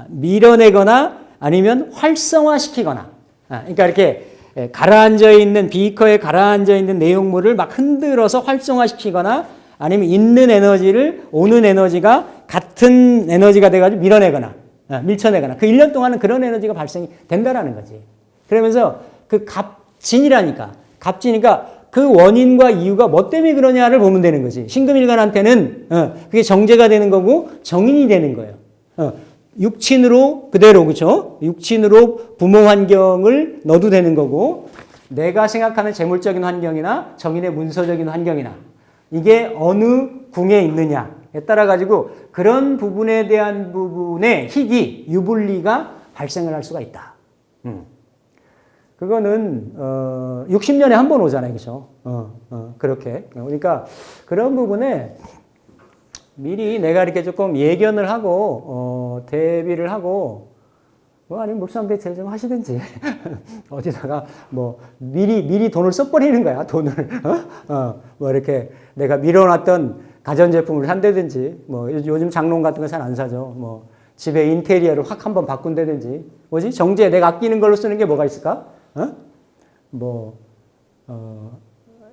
아니면 활성화시키거나, 그러니까 이렇게 가라앉아 있는 비커에 가라앉아 있는 내용물을 막 흔들어서 활성화시키거나 아니면 있는 에너지를 오는 에너지가 같은 에너지가 돼가지고 밀어내거나 밀쳐내거나 그 1년 동안은 그런 에너지가 발생이 된다라는 거지. 그러면서 갑진이니까 그 원인과 이유가 뭐 때문에 그러냐를 보면 되는 거지. 신금일간한테는 그게 정제가 되는 거고 정인이 되는 거예요. 육친으로 그대로, 그렇죠? 육친으로 부모 환경을 넣어도 되는 거고, 내가 생각하는 재물적인 환경이나 정인의 문서적인 환경이나 이게 어느 궁에 있느냐에 따라 가지고 그런 부분에 대한 부분의 희귀, 유불리가 발생을 할 수가 있다. 그거는 60년에 한 번 오잖아요, 그렇죠? 그렇게. 그러니까 그런 부분에 미리 내가 이렇게 조금 예견을 하고 대비를 하고 뭐 아니면 물상대책 좀 하시든지 어디다가 뭐 미리 돈을 써버리는 거야, 돈을. 뭐 이렇게 내가 밀어놨던 가전제품을 산다든지 뭐 요즘 장롱 같은 거 잘 안 사죠. 뭐 집에 인테리어를 확 한번 바꾼다든지 뭐지? 정제 내가 아끼는 걸로 쓰는 게 뭐가 있을까?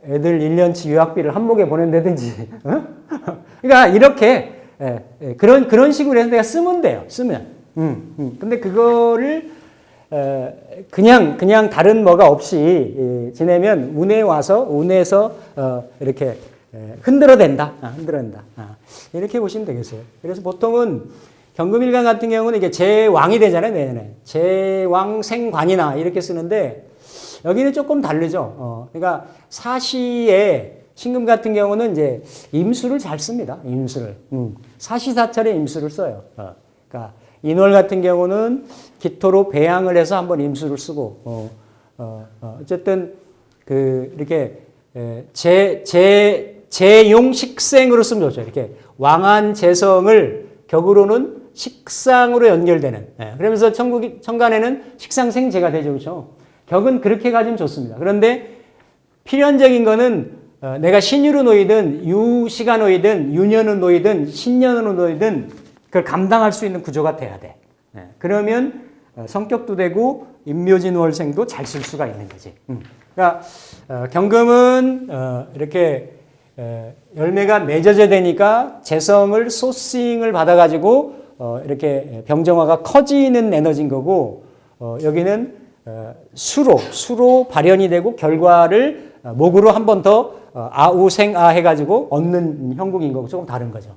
애들 1년치 유학비를 한목에 보낸다든지. 그러니까 이렇게 그런 식으로 해서 내가 쓰면 돼요. 쓰면. 근데 그거를 그냥 다른 뭐가 없이 지내면 운에서 이렇게 흔들어댄다. 이렇게 보시면 되겠어요. 그래서 보통은 경금일간 같은 경우는 이게 제왕이 되잖아요, 내년에. 제왕생관이나 이렇게 쓰는데 여기는 조금 다르죠. 그러니까 사시에 신금 같은 경우는 이제 임수를 잘 씁니다. 임수를. 사시사철에 임수를 써요. 그러니까 인월 같은 경우는 기토로 배양을 해서 한번 임수를 쓰고, 어쨌든 이렇게 제용식생으로 쓰면 좋죠. 이렇게 왕한 재성을 격으로는 식상으로 연결되는. 그러면서 천간에는 식상생재가 되죠, 그렇죠? 격은 그렇게 가지면 좋습니다. 그런데 필연적인 거는 내가 신유로 놓이든 유시가 놓이든 유년으로 놓이든 신년으로 놓이든 그걸 감당할 수 있는 구조가 돼야 돼. 그러면 성격도 되고 임묘진월생도 잘 쓸 수가 있는 거지. 그러니까 경금은 이렇게 열매가 맺어져 되니까 재성을 소싱을 받아가지고 이렇게 병정화가 커지는 에너지인 거고, 여기는 수로 발현이 되고 결과를 목으로 한 번 더 아우생아 해가지고 얻는 형국인 거고 조금 다른 거죠.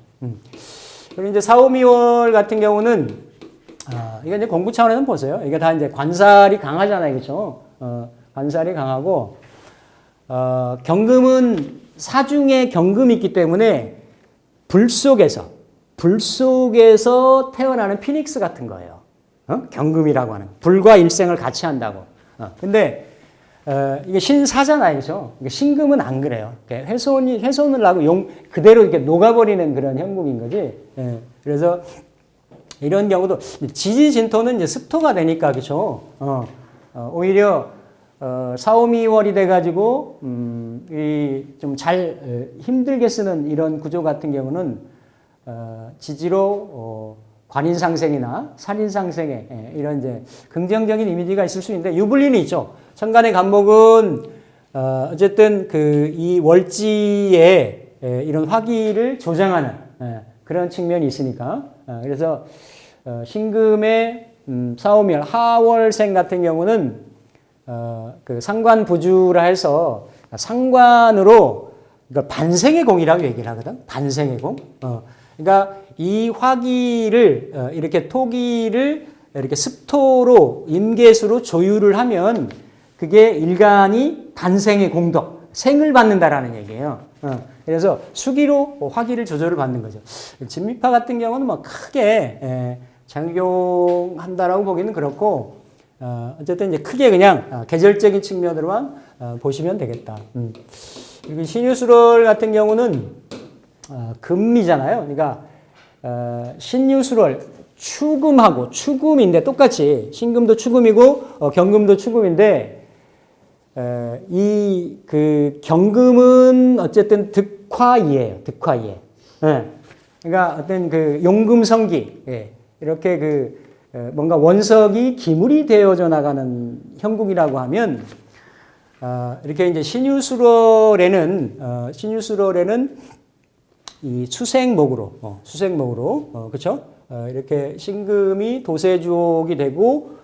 그리고 이제 4, 5, 2월 같은 경우는 이게 이제 공부 차원에서 보세요. 이게 다 이제 관살이 강하잖아요, 그렇죠? 관살이 강하고 경금은 사중에 경금이 있기 때문에 불 속에서 태어나는 피닉스 같은 거예요. 경금이라고 하는 불과 일생을 같이 한다고. 근데 이게 신사잖아요, 그렇죠? 신금은 안 그래요. 훼손을 하고 그대로 이렇게 녹아버리는 그런 형국인 거지. 그래서 이런 경우도 지지진토는 이제 습토가 되니까, 그렇죠? 오히려 4, 5, 2월이 돼가지고 좀 잘 힘들게 쓰는 이런 구조 같은 경우는 지지로 관인상생이나 살인상생의 이런 이제 긍정적인 이미지가 있을 수 있는데 유불리는 있죠. 천간의 간목은 어쨌든 이 월지에 이런 화기를 조장하는 그런 측면이 있으니까. 그래서 신금의 4, 5멸 하월생 같은 경우는 그 상관부주라 해서 상관으로 그러니까 반생의 공이라고 얘기를 하거든. 반생의 공. 그러니까 이 화기를 이렇게 토기를 이렇게 습토로 임계수로 조율을 하면 그게 일간이 반생의 공덕, 생을 받는다라는 얘기예요. 그래서 수기로 화기를 조절을 받는 거죠. 진미파 같은 경우는 뭐 크게 작용한다라고 보기는 그렇고, 어쨌든 이제 크게 그냥 계절적인 측면으로만 보시면 되겠다. 그리고 신유술월 같은 경우는 금이잖아요. 그러니까 신유술월 추금하고 추금인데 똑같이 신금도 추금이고 경금도 추금인데 이 경금은 어쨌든 득화 득화이예요. 득화이에. 예. 그러니까 어떤 그 용금성기, 예. 이렇게 뭔가 원석이 기물이 되어져 나가는 형국이라고 하면, 이렇게 이제 신유술월에는 이 수생목으로, 그쵸? 이렇게 신금이 도세주옥이 되고,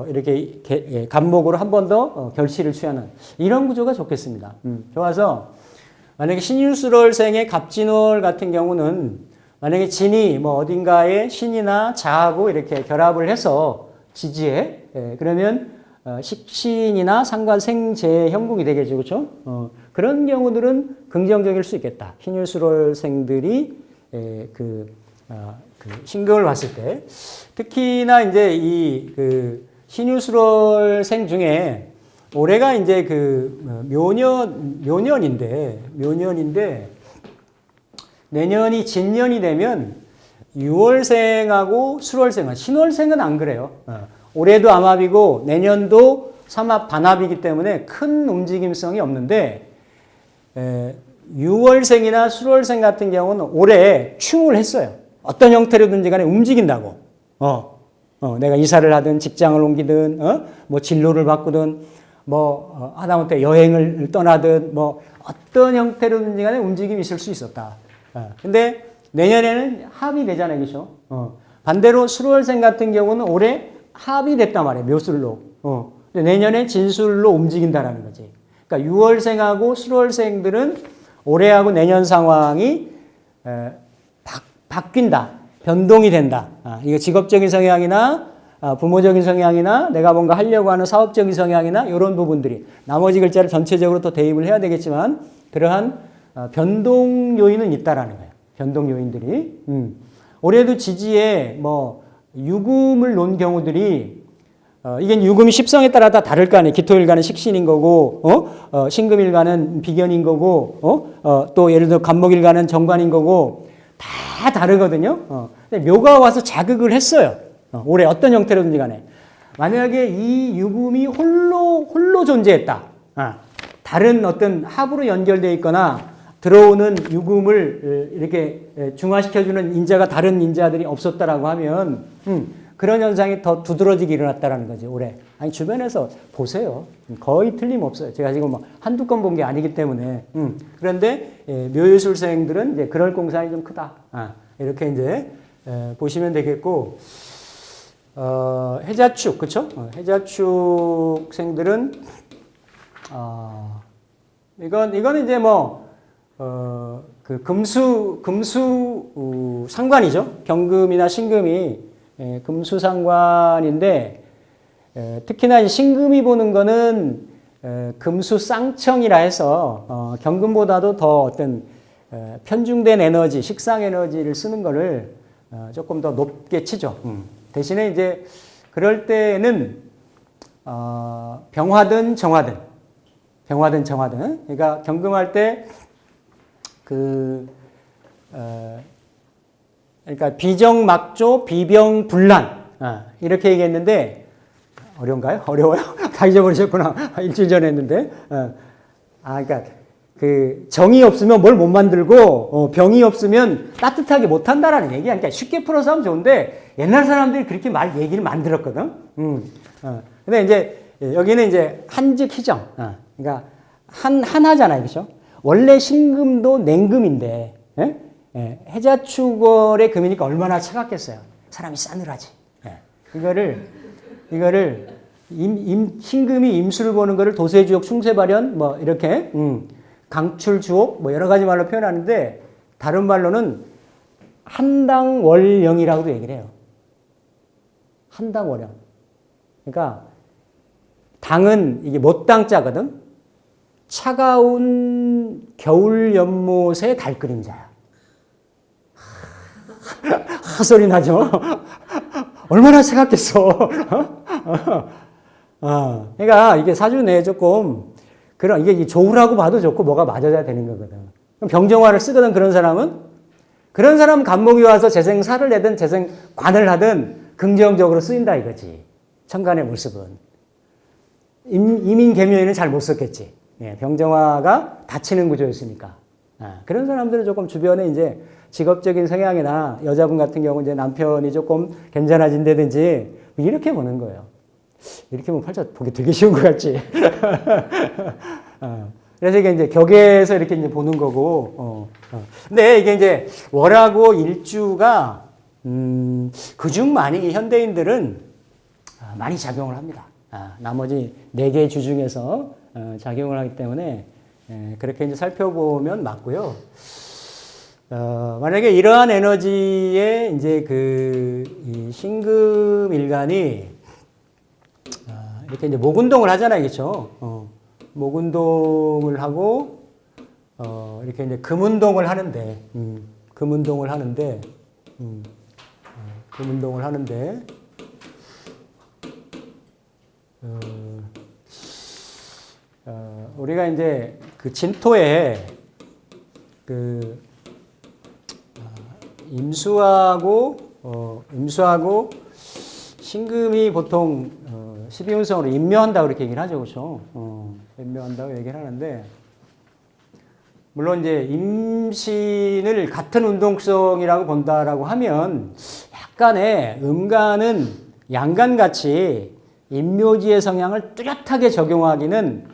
이렇게 간목으로 한 번 더 결실을 취하는 이런 구조가 좋겠습니다. 좋아서 만약에 신유술월생의 갑진월 같은 경우는 만약에 진이 뭐 어딘가에 신이나 자하고 이렇게 결합을 해서 지지에 그러면 식신이나 상관생재 형국이 되겠죠, 그렇죠? 그런 경우들은 긍정적일 수 있겠다. 신유술월생들이 그 신금을 봤을 때 특히나 이제 신유술월생 중에 올해가 이제 묘년인데 내년이 진년이 되면 유월생하고 술월생은 신월생은 안 그래요. 올해도 암합이고 내년도 삼합 반합이기 때문에 큰 움직임성이 없는데 유월생이나 술월생 같은 경우는 올해 충을 했어요. 어떤 형태로든지 간에 움직인다고. 내가 이사를 하든 직장을 옮기든 뭐 진로를 바꾸든 뭐 하다못해 여행을 떠나든 뭐 어떤 형태로든지 간에 움직임이 있을 수 있었다. 근데 내년에는 합이 되잖아요. 그렇죠? 반대로 술월생 같은 경우는 올해 합이 됐단 말이에요. 묘술로. 근데 내년에 진술로 움직인다라는 거지. 그러니까 유월생하고 술월생들은 올해하고 내년 상황이 바뀐다. 변동이 된다. 이거 직업적인 성향이나 부모적인 성향이나 내가 뭔가 하려고 하는 사업적인 성향이나 이런 부분들이 나머지 글자를 전체적으로 또 대입을 해야 되겠지만 그러한 변동 요인은 있다라는 거예요. 변동 요인들이. 올해도 지지에 뭐 유금을 놓은 경우들이 이게 유금이 십성에 따라 다 다를 거 아니에요. 기토일간은 식신인 거고, 신금일간은 비견인 거고, 또 예를 들어 간목일간은 정관인 거고, 다 다르거든요. 근데 묘가 와서 자극을 했어요. 올해 어떤 형태로든지 간에. 만약에 이 유금이 홀로 존재했다. 다른 어떤 합으로 연결되어 있거나 들어오는 유금을 이렇게 중화시켜주는 인자가 다른 인자들이 없었다라고 하면, 그런 현상이 더 두드러지게 일어났다라는 거지, 올해. 아니, 주변에서 보세요. 거의 틀림없어요. 제가 지금 뭐 한두 건 본 게 아니기 때문에. 그런데, 묘예술생들은 이제 그럴 공산이 좀 크다. 이렇게 이제, 보시면 되겠고, 해자축, 그쵸? 해자축생들은, 이거는 이제 뭐, 금수 상관이죠. 경금이나 신금이 금수상관인데 특히나 신금이 보는 거는 금수쌍청이라 해서 경금보다도 더 어떤 편중된 에너지, 식상 에너지를 쓰는 거를 조금 더 높게 치죠. 대신에 이제 그럴 때는 병화든 정화든 그러니까 경금할 때 그러니까 비정막조, 비병불란 이렇게 얘기했는데 어려운가요? 어려워요? 다 잊어버리셨구나. 일주일 전에 했는데. 그러니까 그 정이 없으면 뭘 못 만들고 병이 없으면 따뜻하게 못 한다라는 얘기야. 그러니까 쉽게 풀어서 하면 좋은데 옛날 사람들이 그렇게 얘기를 만들었거든. 근데 이제 여기는 이제 한즉 희정. 그러니까 하나잖아요, 그렇죠? 원래 신금도 냉금인데. 해자축월의 금이니까 얼마나 차갑겠어요. 사람이 싸늘하지. 이거를 신금이 임수를 보는 거를 도세주옥, 충세발현 뭐 이렇게 강출주옥 뭐 여러 가지 말로 표현하는데 다른 말로는 한당월령이라고도 얘기를 해요. 한당월령. 그러니까 당은 이게 못당자거든. 차가운 겨울 연못의 달 그림자야. 소리 나죠? 얼마나 차갑겠어. 그러니까 이게 사주에 조금 이게 좋으라고 봐도 좋고 뭐가 맞아야 되는 거거든. 그럼 병정화를 쓰거든 그런 사람은 간목이 와서 재생사를 내든 재생관을 하든 긍정적으로 쓰인다 이거지. 천간의 모습은. 이민개묘에는 잘 못 썼겠지. 병정화가 닫히는 구조였으니까. 그런 사람들은 조금 주변에 이제 직업적인 성향이나 여자분 같은 경우 이제 남편이 조금 괜찮아진다든지 이렇게 보는 거예요. 이렇게 보면 팔자 보기 되게 쉬운 것 같지. 그래서 이게 이제 격에서 이렇게 이제 보는 거고. 근데 이게 이제 월하고 일주가 그중 많이 현대인들은 많이 작용을 합니다. 나머지 4개의 주 중에서 작용을 하기 때문에 그렇게 이제 살펴보면 맞고요. 만약에 이러한 에너지에 이제 이 신금일간이 이렇게 이제 목운동을 하잖아요, 그렇죠? 목운동을 하고 이렇게 이제 금운동을 하는데, 금운동을 하는데, 금운동을 하는데, 우리가 이제 그 진토에 임수하고 신금이 보통 12운성으로 임묘한다고 그렇게 얘기를 하죠, 그렇죠? 임묘한다고 얘기를 하는데, 물론 이제 임신을 같은 운동성이라고 본다라고 하면 약간의 음간은 양간같이 임묘지의 성향을 뚜렷하게 적용하기는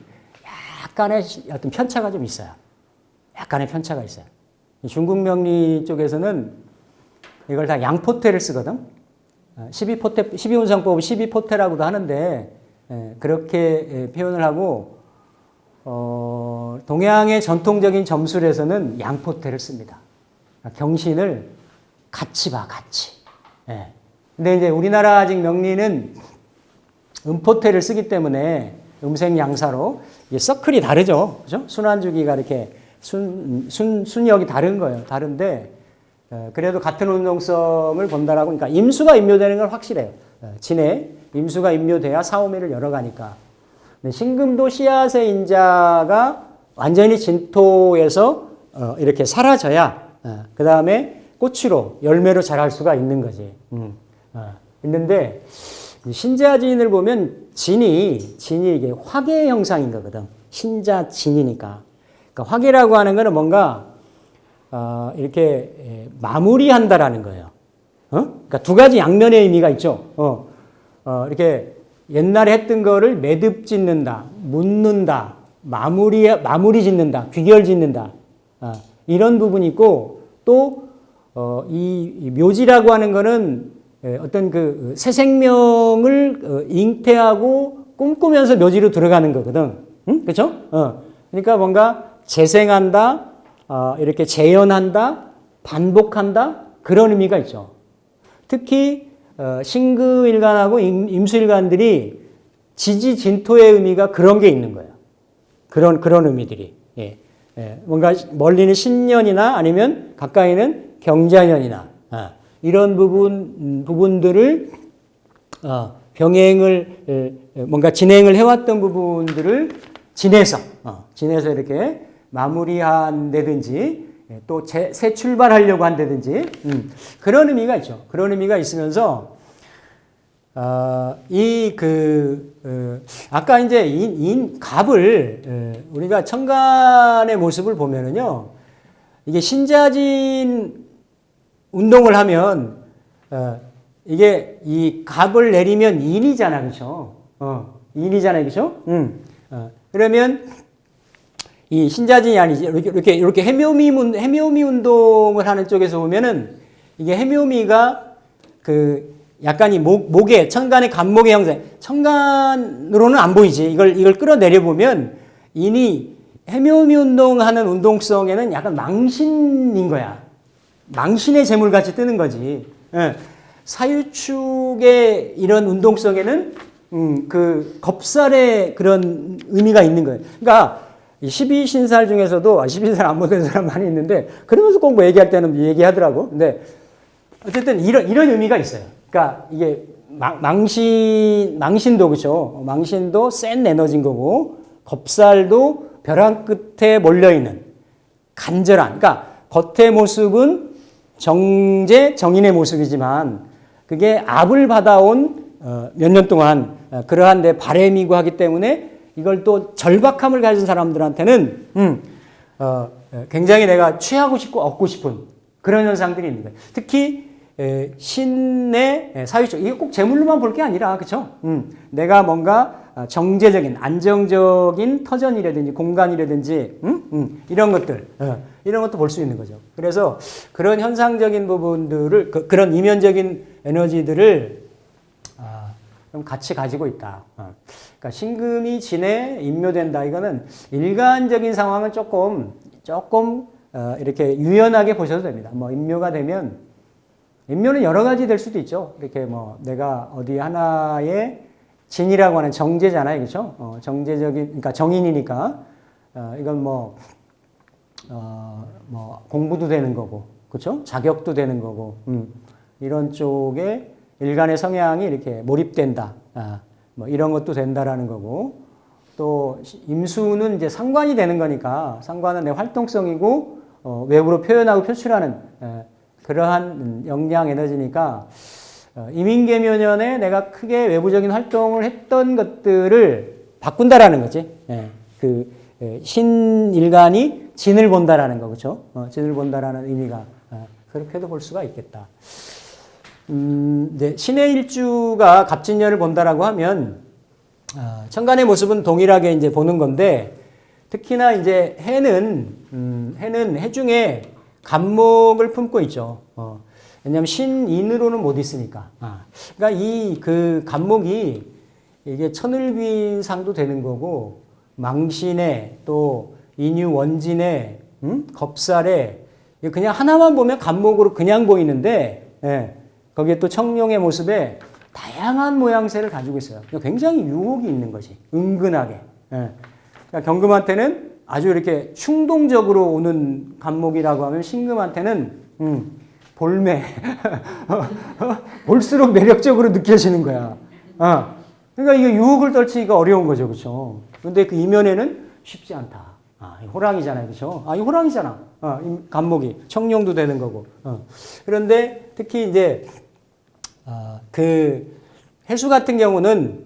약간의 어떤 편차가 좀 있어요. 약간의 편차가 있어요. 중국 명리 쪽에서는 이걸 다 양포태를 쓰거든. 12운성법을 12포태라고도 하는데, 그렇게 표현을 하고, 동양의 전통적인 점술에서는 양포태를 씁니다. 경신을 같이 봐, 같이. 근데 이제 우리나라 아직 명리는 음포태를 쓰기 때문에 음생양사로 이게 서클이 다르죠. 그죠? 순환주기가 이렇게 순역이 다른 거예요. 다른데, 그래도 같은 운동성을 본다라고, 그러니까 임수가 임묘되는 건 확실해요. 진해, 임수가 임묘돼야 사오미를 열어가니까. 근데 신금도 씨앗의 인자가 완전히 진토에서 이렇게 사라져야, 그 다음에 꽃으로, 열매로 자랄 수가 있는 거지. 있는데, 신자진을 보면 진이 이게 화계 형상인 거거든. 신자진이니까. 그러니까 화계라고 하는 거는 뭔가 이렇게 마무리한다라는 거예요. 그러니까 두 가지 양면의 의미가 있죠. 이렇게 옛날에 했던 거를 매듭 짓는다, 묻는다, 마무리 짓는다, 귀결 짓는다. 이런 부분이 있고, 또 이 묘지라고 하는 거는 어떤 그 새 생명을 잉태하고 꿈꾸면서 묘지로 들어가는 거거든. 그렇죠? 그러니까 뭔가 재생한다, 이렇게 재현한다, 반복한다, 그런 의미가 있죠. 특히 신금일간하고 임수일간들이 지지진토의 의미가 그런 게 있는 거예요. 그런 의미들이. 뭔가 멀리는 신년이나 아니면 가까이는 경자년이나 이런 부분들을 병행을 뭔가 진행을 해왔던 부분들을 진해서 이렇게 마무리한다든지 또 새 출발하려고 한다든지 그런 의미가 있죠. 그런 의미가 있으면서 아까 이제 갑을 우리가 천간의 모습을 보면은요, 이게 신자진 운동을 하면 이게 이 갑을 내리면 인이잖아, 그렇죠? 인이잖아요, 그렇죠? 그러면 이 신자진이 아니지 이렇게 해묘미 운동을 하는 쪽에서 보면은 이게 해묘미가 약간 이 목에 천간의 간목의 형상, 천간으로는 안 보이지. 이걸 끌어내려 보면 인이 해묘미 운동하는 운동성에는 약간 망신인 거야. 망신의 재물같이 뜨는 거지. 사유축의 이런 운동성에는 그 겁살의 그런 의미가 있는 거예요. 그러니까 12신살 중에서도 12신살 안 보는 사람 많이 있는데 그러면서 꼭 뭐 얘기할 때는 얘기하더라고. 근데 어쨌든 이런 의미가 있어요. 그러니까 이게 망신도 그렇죠. 망신도 센 에너지인 거고 겁살도 벼랑 끝에 몰려 있는 간절한. 그러니까 겉의 모습은 정인의 모습이지만 그게 압을 받아온 몇 년 동안 그러한 데 바램이고 하기 때문에 이걸 또 절박함을 가진 사람들한테는 굉장히 내가 취하고 싶고 얻고 싶은 그런 현상들이 있는 거예요. 특히 신의 사유적, 이게 꼭 재물로만 볼 게 아니라, 그쵸? 내가 뭔가 정제적인, 안정적인 터전이라든지 공간이라든지, 이런 것들, 이런 것도 볼 수 있는 거죠. 그래서 그런 현상적인 부분들을, 그런 이면적인 에너지들을 좀 같이 가지고 있다. 그러니까 신금이 진에 인묘된다. 이거는 일간적인 상황은 조금 이렇게 유연하게 보셔도 됩니다. 뭐 인묘가 되면 인묘는 여러 가지 될 수도 있죠. 이렇게 뭐 내가 어디 하나의 진이라고 하는 정제잖아요, 그렇죠? 정제적인, 그러니까 정인이니까 이건 뭐 공부도 되는 거고, 그렇죠? 자격도 되는 거고, 이런 쪽에 일간의 성향이 이렇게 몰입된다. 뭐 이런 것도 된다라는 거고, 또 임수는 이제 상관이 되는 거니까 상관은 내 활동성이고 외부로 표현하고 표출하는 그러한 영양 에너지니까 임인계묘년에 내가 크게 외부적인 활동을 했던 것들을 바꾼다라는 거지. 그 신일간이 진을 본다라는 거, 그렇죠? 진을 본다라는 의미가 그렇게도 볼 수가 있겠다. 이제 신의 일주가 갑진년을 본다라고 하면 천간의 모습은 동일하게 이제 보는 건데 특히나 이제 해는 해중에 간목을 품고 있죠. 왜냐하면 신인으로는 못 있으니까. 그러니까 그 간목이 이게 천을귀인상도 되는 거고 망신에 또 인유 원진에 겁살에 그냥 하나만 보면 간목으로 그냥 보이는데 거기에 또 청룡의 모습에 다양한 모양새를 가지고 있어요. 굉장히 유혹이 있는 거지. 은근하게. 그러니까 경금한테는 아주 이렇게 충동적으로 오는 간목이라고 하면 신금한테는 볼매. 볼수록 매력적으로 느껴지는 거야. 그러니까 이게 유혹을 떨치기가 어려운 거죠. 그렇죠? 근데 그 이면에는 쉽지 않다. 호랑이잖아요. 그렇죠? 이 호랑이잖아. 간목이. 청룡도 되는 거고. 그런데 특히 이제 그 해수 같은 경우는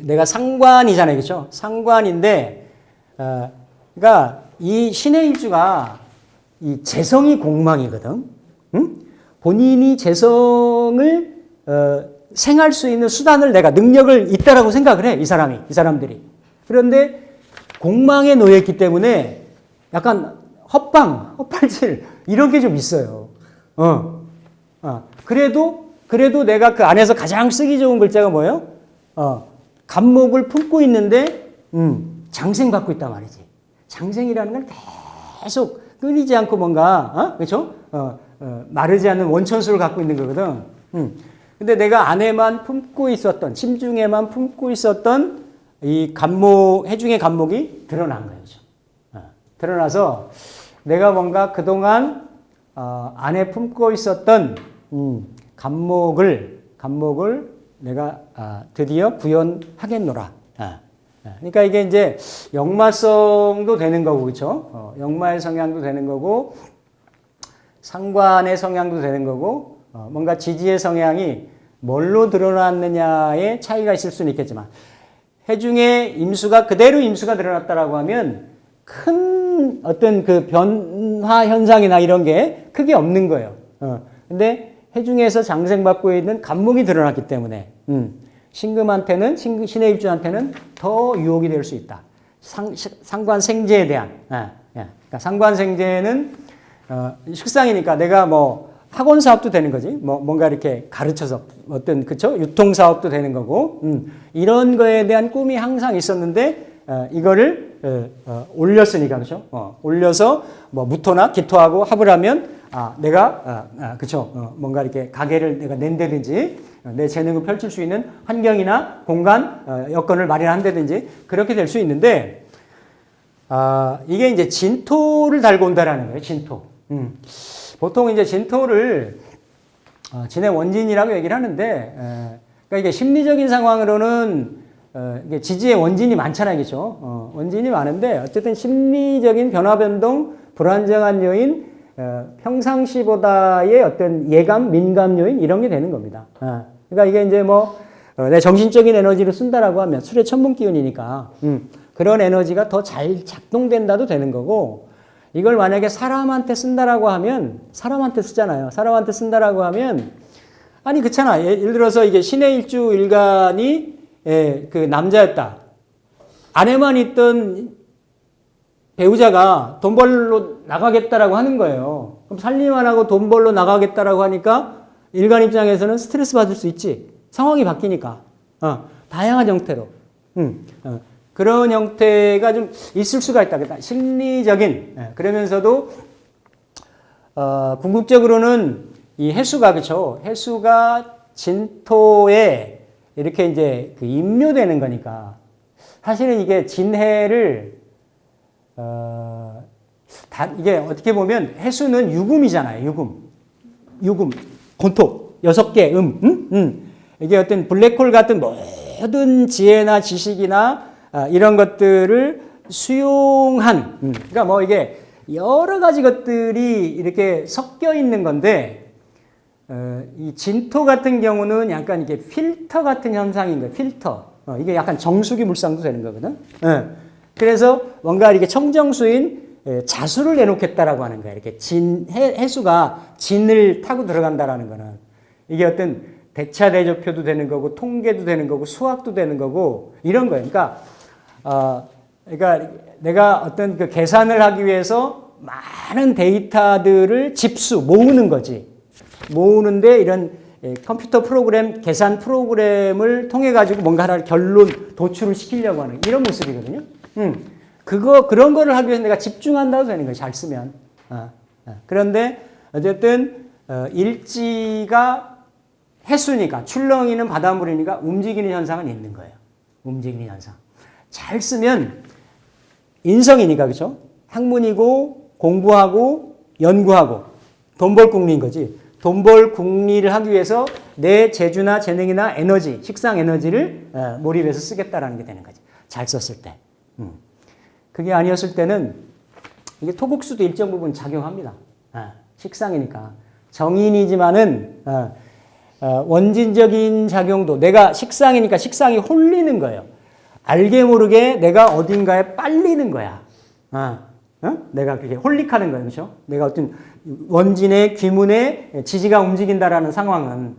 내가 상관이잖아요. 그렇죠? 상관인데 그러니까 이 신의 일주가 이 재성이 공망이거든. 본인이 재성을 생할 수 있는 수단을 내가 능력을 있다라고 생각을 해. 이 사람들이. 그런데 공망에 놓여있기 때문에 약간 헛발질 이런 게 좀 있어요. 그래도 내가 그 안에서 가장 쓰기 좋은 글자가 뭐예요? 간목을 품고 있는데 장생받고 있단 말이지. 장생이라는 건 계속 끊이지 않고 뭔가 그렇죠? 마르지 않는 원천수를 갖고 있는 거거든. 근데 내가 안에만 품고 있었던 심중에만 품고 있었던 이 간목 해중의 간목이 드러난 거예요. 드러나서 내가 뭔가 그동안 안에 품고 있었던 간목을 내가 드디어 구현하겠노라. 그러니까 이게 이제 역마성도 되는 거고, 그렇죠? 역마의 성향도 되는 거고, 상관의 성향도 되는 거고, 뭔가 지지의 성향이 뭘로 드러났느냐의 차이가 있을 수는 있겠지만, 해중의 임수가 그대로 임수가 드러났다라고 하면 큰 어떤 그 변화 현상이나 이런 게 크게 없는 거예요. 근데 해중에서 장생받고 있는 간목이 드러났기 때문에 신금한테는 신의 일주한테는 더 유혹이 될 수 있다. 상관생재에 대한 그러니까 상관생재는 식상이니까 내가 뭐 학원 사업도 되는 거지. 뭔가 이렇게 가르쳐서 어떤 그쵸 유통 사업도 되는 거고 이런 거에 대한 꿈이 항상 있었는데 이거를 올렸으니까 그렇죠. 올려서 뭐 무토나 기토하고 합을 하면 내가 그렇죠. 뭔가 이렇게 가게를 내가 낸다든지 내 재능을 펼칠 수 있는 환경이나 공간 여건을 마련한다든지 그렇게 될 수 있는데 이게 이제 진토를 달고 온다라는 거예요. 진토. 보통 이제 진토를 진의 원진이라고 얘기를 하는데 그러니까 이게 심리적인 상황으로는 이게 지지의 원진이 많잖아요. 그렇죠? 원진이 많은데 어쨌든 심리적인 변화 변동, 불안정한 요인, 평상시보다의 어떤 예감, 민감 요인 이런 게 되는 겁니다. 그러니까 이게 이제 뭐 내 정신적인 에너지를 쓴다라고 하면 술의 천문 기운이니까 그런 에너지가 더 잘 작동된다도 되는 거고, 이걸 만약에 사람한테 쓴다라고 하면, 사람한테 쓰잖아요. 사람한테 쓴다라고 하면, 아니, 그렇잖아. 예를 들어서 이게 신의 일주 일간이 그 남자였다. 아내만 있던 배우자가 돈 벌러 나가겠다라고 하는 거예요. 그럼 살림만 하고 돈 벌러 나가겠다라고 하니까 일간 입장에서는 스트레스 받을 수 있지. 상황이 바뀌니까. 다양한 형태로. 그런 형태가 좀 있을 수가 있다. 심리적인. 그러면서도 궁극적으로는 이 해수가, 그쵸? 해수가 진토에 이렇게 이제 그 임묘되는 거니까. 사실은 이게 진해를 이게 어떻게 보면 해수는 유금이잖아요. 유금, 권톡, 6개, 이게 어떤 블랙홀 같은 모든 지혜나 지식이나 이런 것들을 수용한, 그러니까 뭐 이게 여러 가지 것들이 이렇게 섞여 있는 건데, 이 진토 같은 경우는 약간 이게 필터 같은 현상인 거예요. 필터. 이게 약간 정수기 물상도 되는 거거든. 그래서 뭔가 이렇게 청정수인 자수를 내놓겠다라고 하는 거예요. 이렇게 해수가 진을 타고 들어간다라는 거는 이게 어떤 대차대조표도 되는 거고 통계도 되는 거고 수학도 되는 거고 이런 거예요. 그러니까 내가 어떤 그 계산을 하기 위해서 많은 데이터들을 모으는 거지. 모으는데 이런 컴퓨터 프로그램, 계산 프로그램을 통해 가지고 뭔가 하나를 결론 도출을 시키려고 하는 이런 모습이거든요. 그런 거를 하기 위해서 내가 집중한다고 되는 거예요. 잘 쓰면. 그런데 어쨌든 일지가 해수니까 출렁이는 바닷물이니까 움직이는 현상은 있는 거예요. 움직이는 현상. 잘 쓰면 인성이니까 그렇죠? 학문이고 공부하고 연구하고 돈 벌 궁리인 거지. 돈 벌 궁리를 하기 위해서 내 재주나 재능이나 에너지, 식상 에너지를 몰입해서 쓰겠다라는 게 되는 거지. 잘 썼을 때. 그게 아니었을 때는 이게 토국수도 일정 부분 작용합니다. 식상이니까. 정인이지만은 원진적인 작용도 내가 식상이니까 식상이 홀리는 거예요. 알게 모르게 내가 어딘가에 빨리는 거야. 내가 그렇게 홀릭하는 거예요. 그렇죠? 내가 어떤 원진의 귀문에 지지가 움직인다라는 상황은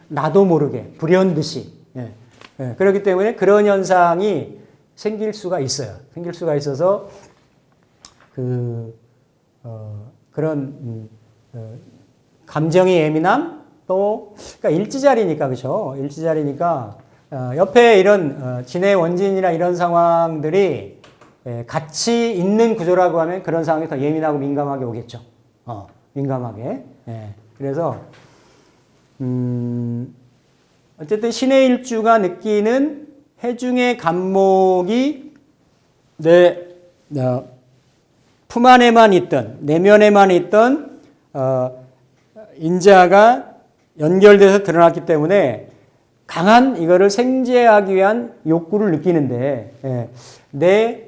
나도 모르게 불현듯이 그렇기 때문에 그런 현상이 생길 수가 있어요. 생길 수가 있어서 그런 감정이 예민함 또 그러니까 일지자리니까 그렇죠. 일지자리니까 옆에 이런 진해 원진이나 이런 상황들이 같이 있는 구조라고 하면 그런 상황이 더 예민하고 민감하게 오겠죠. 민감하게. 그래서 어쨌든 신의 일주가 느끼는 해중의 감목이 내 품 안에만 있던 내면에만 있던 인자가 연결돼서 드러났기 때문에 강한 이거를 생재하기 위한 욕구를 느끼는데 내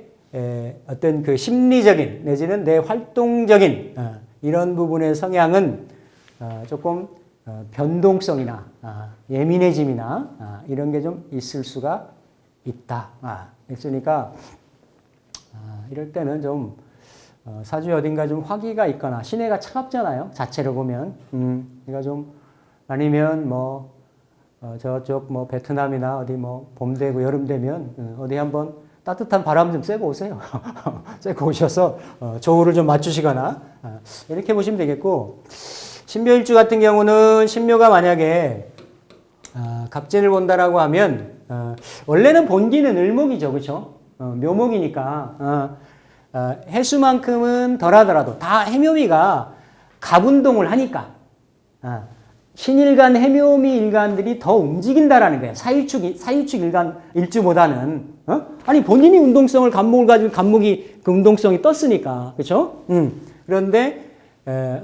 어떤 그 심리적인 내지는 내 활동적인 이런 부분의 성향은 조금 변동성이나 예민해짐이나 이런 게 좀 있을 수가 있다. 있으니까 이럴 때는 좀 사주에 어딘가 좀 화기가 있거나 신해가 차갑잖아요. 자체로 보면 그러니까 좀 아니면 뭐 저쪽 뭐 베트남이나 어디 뭐 봄 되고 여름 되면 어디 한번 따뜻한 바람 좀 쐬고 오세요. 쐬고 오셔서 조우를 좀 맞추시거나 이렇게 보시면 되겠고 신묘일주 같은 경우는 신묘가 만약에 갑진을 본다라고 하면 원래는 본기는 을목이죠, 그렇죠? 묘목이니까 해수만큼은 덜하더라도 다 해묘미가 갑운동을 하니까 신일간 해묘미 일간들이 더 움직인다라는 거예요. 사유축 일간 일주보다는 아니 본인이 운동성을 갑목을 가지고 갑목이 그 운동성이 떴으니까 그렇죠? 그런데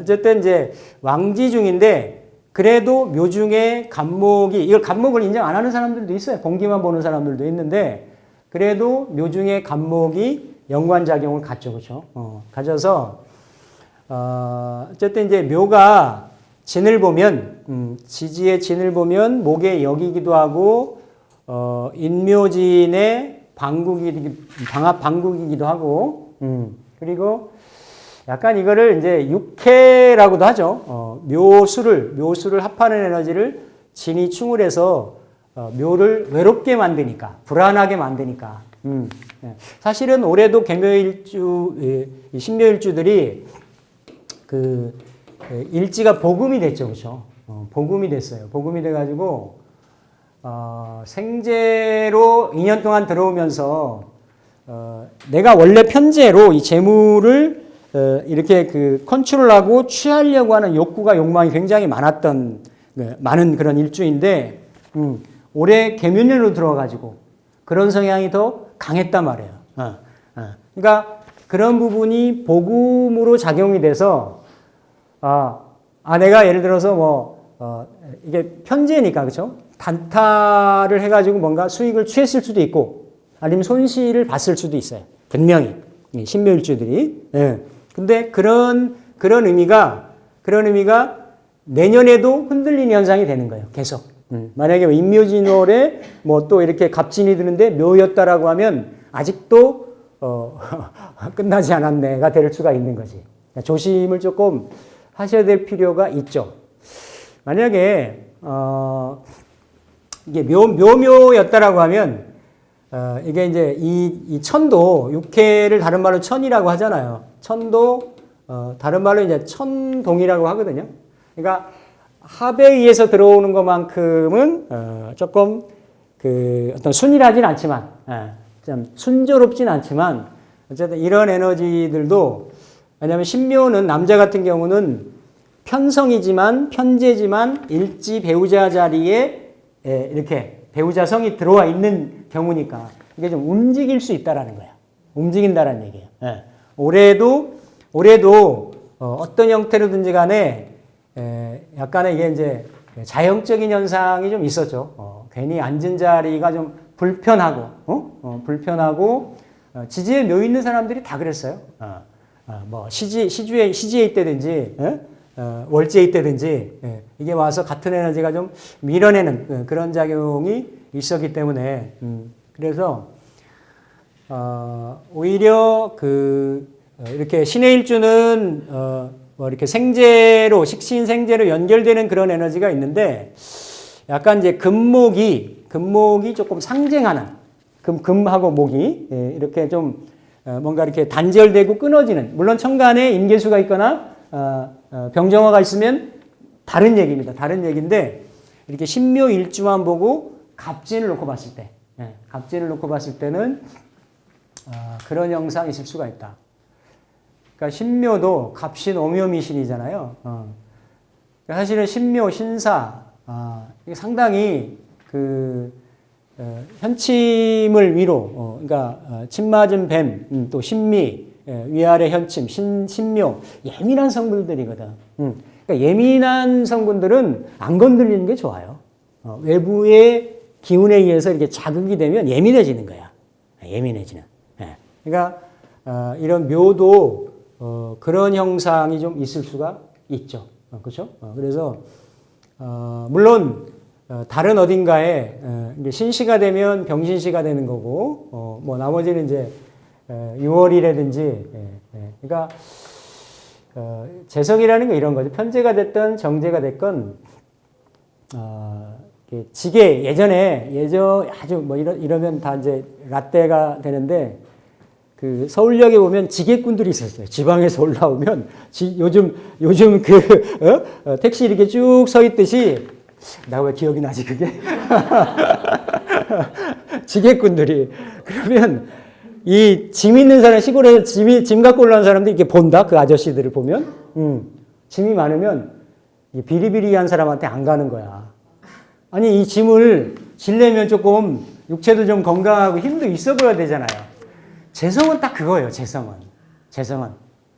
어쨌든 이제 왕지 중인데 그래도 묘중에 갑목이 이걸 갑목을 인정 안 하는 사람들도 있어요. 본기만 보는 사람들도 있는데 그래도 묘중에 갑목이 연관작용을 갖죠, 그렇죠? 가져서 어쨌든 이제 묘가 진을 보면 지지의 진을 보면 목의 역이기도 하고 인묘진의 방국이기도 하고, 그리고 약간 이거를 이제 육해라고도 하죠. 묘수를 합하는 에너지를 진이 충을 해서 묘를 외롭게 만드니까, 불안하게 만드니까. 사실은 올해도 개묘일주, 신묘일주들이 그 일지가 복음이 됐죠, 그렇죠? 복음이 됐어요. 복음이 돼가지고 생재로 2년 동안 들어오면서 내가 원래 편재로 이 재물을 이렇게 그 컨트롤하고 취하려고 하는 욕구가 욕망이 굉장히 많았던 많은 그런 일주인데 올해 개묘년으로 들어가지고 그런 성향이 더 강했단 말이에요. 그러니까 그런 부분이 복음으로 작용이 돼서 내가 예를 들어서 이게 편재니까 그렇죠? 단타를 해가지고 뭔가 수익을 취했을 수도 있고 아니면 손실을 봤을 수도 있어요. 분명히 신묘일주들이. 근데 그런 의미가 내년에도 흔들리는 현상이 되는 거예요. 계속. 만약에 인묘진월에 또 이렇게 갑진이 드는데 묘였다라고 하면 아직도 끝나지 않았네가 될 수가 있는 거지. 조심을 조금 하셔야 될 필요가 있죠. 만약에 이게 묘였다라고 하면 이게 이제 이 천도 육해를 다른 말로 천이라고 하잖아요. 천도 다른 말로 이제 천동이라고 하거든요. 그러니까 합에 의해서 들어오는 것만큼은 조금 그 어떤 순일하진 않지만 좀 순조롭진 않지만 어쨌든 이런 에너지들도 왜냐하면 신묘는 남자 같은 경우는 편재지만 일지 배우자 자리에 이렇게 배우자성이 들어와 있는 경우니까 이게 좀 움직일 수 있다라는 거야. 움직인다라는 얘기예요. 올해도 어떤 형태로든지 간에 약간의 이게 이제 자형적인 현상이 좀 있었죠. 괜히 앉은 자리가 좀 불편하고 지지에 묘 있는 사람들이 다 그랬어요. 시지에 있다든지 월지에 있다든지 이게 와서 같은 에너지가 좀 밀어내는 그런 작용이 있었기 때문에 그래서 오히려 이렇게 신의 일주는 이렇게 식신생재로 연결되는 그런 에너지가 있는데 약간 이제 금목이 조금 상징하는 금하고 목이 이렇게 좀 뭔가 이렇게 단절되고 끊어지는 물론 천간에 임계수가 있거나 병정화가 있으면 다른 얘기입니다. 다른 얘기인데 이렇게 신묘 일주만 보고 갑진을 놓고 봤을 때는 그런 현상이 있을 수가 있다. 그러니까 신묘도 갑신 오묘미신이잖아요. 사실은 신묘 신사 이게 상당히 현침을 위로 그러니까 침 맞은 뱀 또 신미 위아래 현침 신묘 예민한 성분들이거든. 그러니까 예민한 성분들은 안 건드리는 게 좋아요. 외부의 기운에 의해서 이렇게 자극이 되면 예민해지는 거야. 예민해지는. 그러니까 이런 묘도 그런 형상이 좀 있을 수가 있죠. 그렇죠? 그래서 물론 다른 어딘가에 신시가 되면 병신시가 되는 거고 나머지는 이제 6월이라든지 그러니까 재성이라는 게 이런 거죠. 편재가 됐든 정재가 됐건 지게 예전 아주 이러면 다 이제 라떼가 되는데 서울역에 보면 지게꾼들이 있었어요. 지방에서 올라오면 요즘 택시 이렇게 쭉 서 있듯이 나 왜 기억이 나지 그게? 지게꾼들이 그러면 이 짐 있는 사람 시골에서 짐 갖고 올라온 사람들 이렇게 본다. 그 아저씨들을 보면 짐이 많으면 비리비리한 사람한테 안 가는 거야. 아니 이 짐을 지려면 조금 육체도 좀 건강하고 힘도 있어 보여야 되잖아요. 재성은 딱 그거예요. 재성은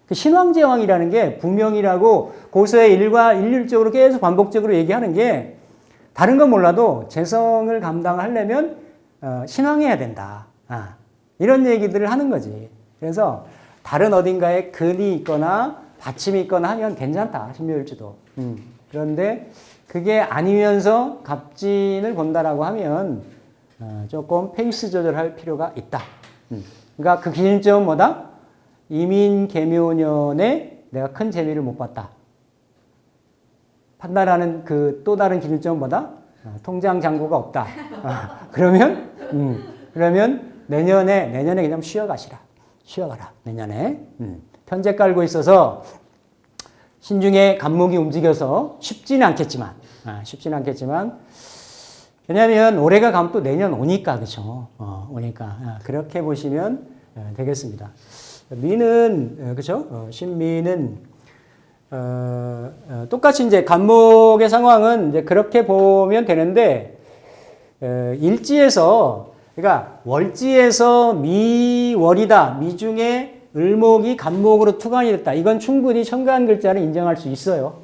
그 신왕제왕이라는 게 분명이라고 고서에 일률적으로 계속 반복적으로 얘기하는 게 다른 건 몰라도 재성을 감당하려면 신왕해야 된다. 이런 얘기들을 하는 거지. 그래서 다른 어딘가에 근이 있거나 받침이 있거나 하면 괜찮다. 신묘일주도. 그런데 그게 아니면서 갑진을 본다라고 하면 조금 페이스 조절할 필요가 있다. 그러니까 그 기준점은 뭐다? 이민 개묘년에 내가 큰 재미를 못 봤다. 판단하는 그 또 다른 기준점은 뭐다? 통장 잔고가 없다. 그러면 내년에 그냥 쉬어가시라. 쉬어가라. 내년에. 편제 깔고 있어서 신중에 간목이 움직여서 쉽지는 않겠지만, 왜냐하면 올해가 가면 또 내년 오니까, 그죠? 오니까. 그렇게 보시면 되겠습니다. 미는, 그죠? 신미는, 똑같이 이제 간목의 상황은 이제 그렇게 보면 되는데, 일지에서, 그러니까 월지에서 미월이다. 미중에 을목이 간목으로 투간이 됐다. 이건 충분히 천간 글자를 인정할 수 있어요.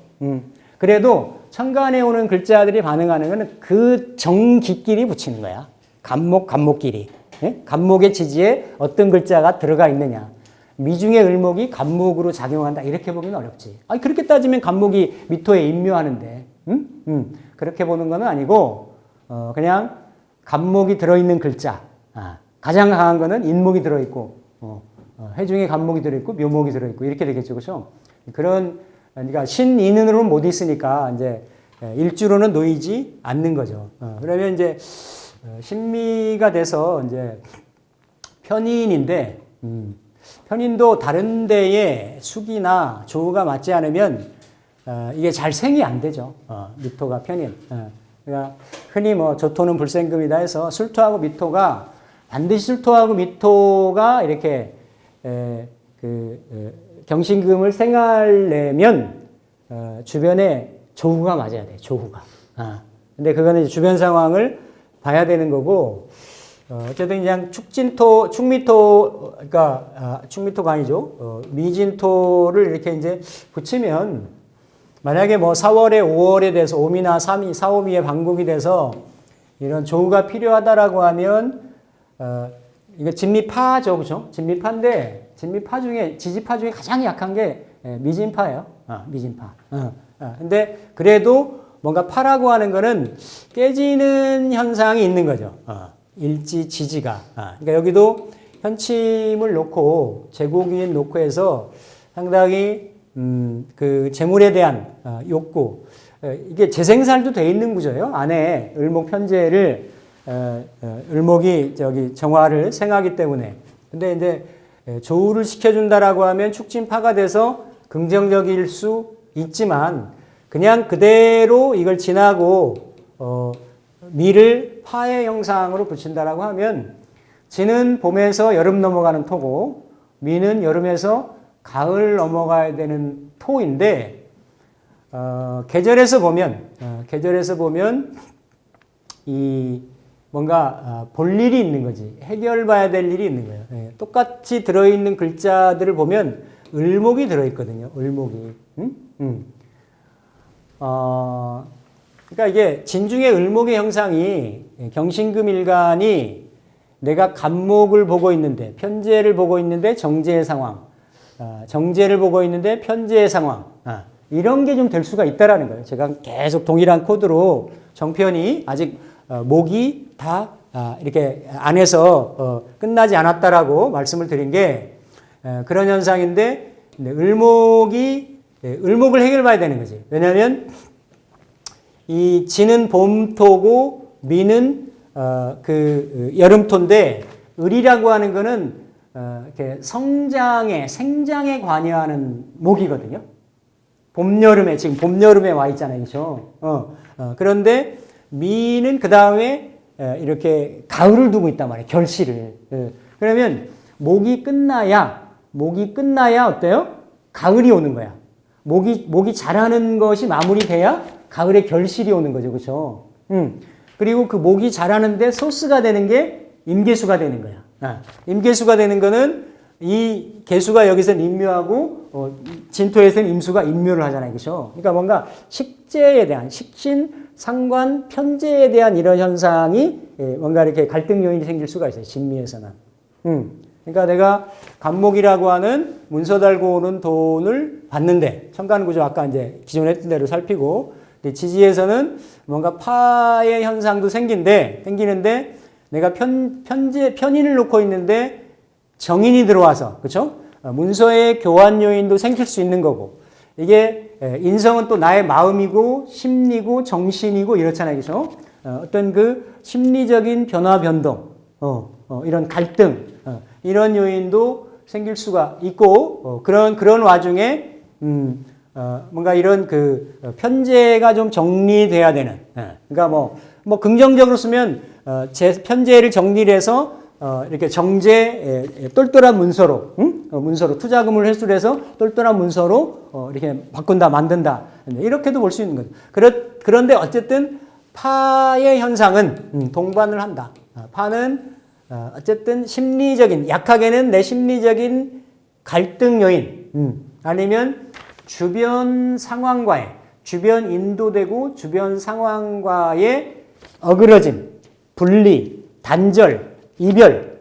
그래도 천간에 오는 글자들이 반응하는 것은 그 정기끼리 붙이는 거야. 간목끼리. 예? 간목의 지지에 어떤 글자가 들어가 있느냐. 미중의 을목이 간목으로 작용한다. 이렇게 보면 어렵지. 아니, 그렇게 따지면 간목이 미토에 임묘하는데. 그렇게 보는 건 아니고, 그냥 간목이 들어있는 글자. 가장 강한 거는 인목이 들어있고, 해중에 간목이 들어있고, 묘목이 들어있고, 이렇게 되겠죠. 그죠? 그러니까 신인은으로는 못 있으니까, 이제, 일주로는 놓이지 않는 거죠. 그러면 이제, 신미가 돼서, 이제, 편인인데, 편인도 다른 데에 숙이나 조우가 맞지 않으면, 이게 잘 생이 안 되죠. 미토가 편인. 그러니까 흔히 뭐, 조토는 불생금이다 해서 술토하고 미토가, 반드시 술토하고 미토가 이렇게, 경신금을 생활내면 주변에 조후가 맞아야 돼. 조후가. 근데 그거는 이제 주변 상황을 봐야 되는 거고, 어쨌든 그냥 축미토, 그러니까 축미토가 아니죠. 미진토를 이렇게 이제 붙이면 만약에 뭐 4월에 5월에 돼서 오미나 3미, 4오미에 방국이 돼서 이런 조후가 필요하다라고 하면 이거 진미파죠, 그죠? 진미파인데, 진미파 중에, 지지파 중에 가장 약한 게 미진파예요. 미진파. 근데 그래도 뭔가 파라고 하는 거는 깨지는 현상이 있는 거죠. 일지, 지지가. 그러니까 여기도 현침을 놓고, 제고기인 놓고 해서 상당히, 그 재물에 대한 욕구. 이게 재생살도 돼 있는 구조예요. 안에 을목 편제를 을목이 정화를 생하기 때문에. 근데 이제 조우를 시켜준다라고 하면 축진파가 돼서 긍정적일 수 있지만 그냥 그대로 이걸 지나고 미를 파의 형상으로 붙인다라고 하면 지는 봄에서 여름 넘어가는 토고 미는 여름에서 가을 넘어가야 되는 토인데 계절에서 보면 이 뭔가 볼 일이 있는 거지. 해결봐야 될 일이 있는 거예요. 예, 똑같이 들어있는 글자들을 보면 을목이 들어있거든요. 을목이. 그러니까 이게 진중의 을목의 형상이 경신금일간이 내가 간목을 보고 있는데 편제를 보고 있는데 정제의 상황, 정제를 보고 있는데 편제의 상황, 이런 게 좀 될 수가 있다라는 거예요. 제가 계속 동일한 코드로 정편이 아직 목이 다 이렇게 안에서 끝나지 않았다라고 말씀을 드린 게 그런 현상인데 을목을 해결봐야 되는 거지. 왜냐하면 이 지는 봄토고 미는 그 여름토인데 을이라고 하는 거는 이렇게 생장에 관여하는 목이거든요. 지금 봄 여름에 와 있잖아요, 그렇죠? 그런데 미는 그 다음에 이렇게 가을을 두고 있단 말이에요. 결실을. 그러면 목이 끝나야 어때요? 가을이 오는 거야. 목이 자라는 것이 마무리돼야 가을에 결실이 오는 거죠. 그렇죠? 그리고 그 목이 자라는데 소스가 되는 게 임계수가 되는 거야. 임계수가 되는 거는 이 계수가 여기서는 임묘하고 진토에서는 임수가 임묘를 하잖아요. 그렇죠? 그러니까 뭔가 식재에 대한 식신 상관, 편제에 대한 이런 현상이 뭔가 이렇게 갈등 요인이 생길 수가 있어요. 진미에서는. 그러니까 내가 간목이라고 하는 문서 달고 오는 돈을 받는데 천간구조 아까 이제 기존에 했던 대로 살피고 지지에서는 뭔가 파의 현상도 생기는데 내가 편인을 놓고 있는데 정인이 들어와서, 그렇죠? 문서의 교환 요인도 생길 수 있는 거고, 이게 인성은 또 나의 마음이고 심리고 정신이고 이렇잖아요, 그렇죠? 어떤 그 심리적인 변화 변동, 이런 갈등, 이런 요인도 생길 수가 있고, 그런 와중에 뭔가 이런 그 편제가 좀 정리돼야 되는, 그러니까 뭐 긍정적으로 쓰면 제 편제를 정리를 해서 이렇게 정제 똘똘한 문서로, 문서로 투자금을 회수해서 똘똘한 문서로 이렇게 바꾼다, 만든다, 이렇게도 볼 수 있는 거죠. 그런데 어쨌든 파의 현상은 동반을 한다. 파는 어쨌든 심리적인, 약하게는 내 심리적인 갈등 요인, 아니면 주변 상황과의, 주변 인도되고 주변 상황과의 어그러짐, 분리, 단절, 이별,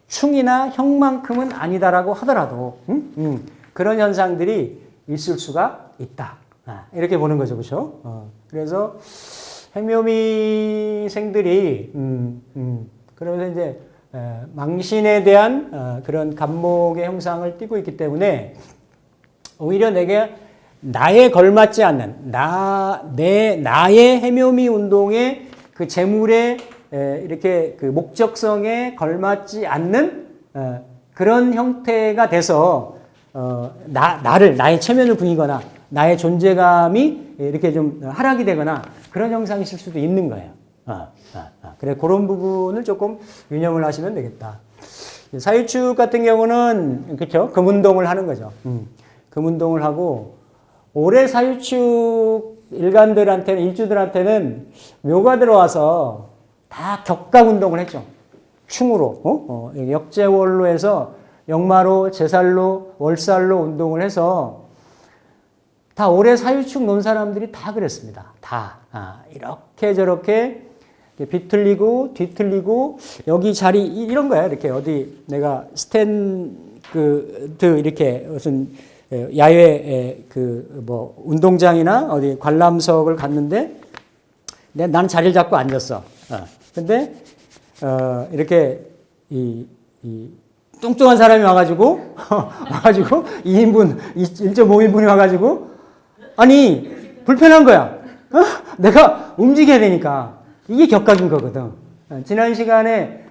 충이나 형만큼은 아니다라고 하더라도 그런 현상들이 있을 수가 있다. 이렇게 보는 거죠, 그렇죠? 그래서 해묘미생들이 그러면서 이제 망신에 대한 그런 감목의 형상을 띠고 있기 때문에 오히려 내게 나에 걸맞지 않는 나의 해묘미 운동의 그 재물의 이렇게 그 목적성에 걸맞지 않는 그런 형태가 돼서 나의 체면을 부리거나 나의 존재감이 이렇게 좀 하락이 되거나 그런 현상이 있을 수도 있는 거예요. 그래, 그런 부분을 조금 유념을 하시면 되겠다. 사유축 같은 경우는 그렇죠, 금운동을 하는 거죠. 금운동을 하고 올해 사유축 일간들한테는, 일주들한테는 묘가 들어와서 다 격각 운동을 했죠. 충으로, 역제월로 해서 역마로, 제살로, 월살로 운동을 해서 다 올해 사유축 논 사람들이 다 그랬습니다. 다. 이렇게 저렇게 비틀리고 뒤틀리고 여기 자리 이런 거야. 이렇게 어디 내가 스탠드 이렇게 무슨 야외 그 뭐 운동장이나 어디 관람석을 갔는데 나는 자리를 잡고 앉았어. 근데 이렇게 이 뚱뚱한 사람이 와가지고 2인분 1.5인분이 와가지고 아니 불편한 거야. 내가 움직여야 되니까 이게 격각인 거거든. 지난 시간에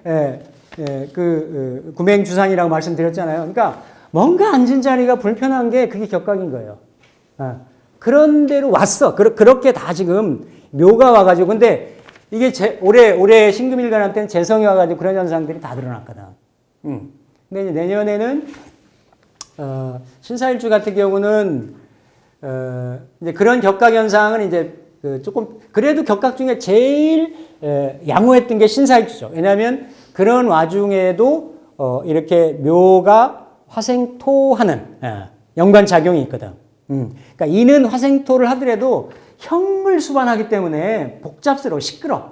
구맹주상이라고 말씀드렸잖아요. 그러니까 뭔가 앉은 자리가 불편한 게 그게 격각인 거예요. 그런 데로 왔어. 그렇게 다 지금 묘가 와가지고 근데 이게 올해 신금일간한테는 재성이 와가지고 그런 현상들이 다 드러났거든. 근데 이제 내년에는 신사일주 같은 경우는 이제 그런 격각 현상은 이제 조금 그래도 격각 중에 제일 양호했던 게 신사일주죠. 왜냐하면 그런 와중에도 이렇게 묘가 화생토하는 연관 작용이 있거든. 그러니까 이는 화생토를 하더라도 형을 수반하기 때문에 복잡스러워, 시끄러.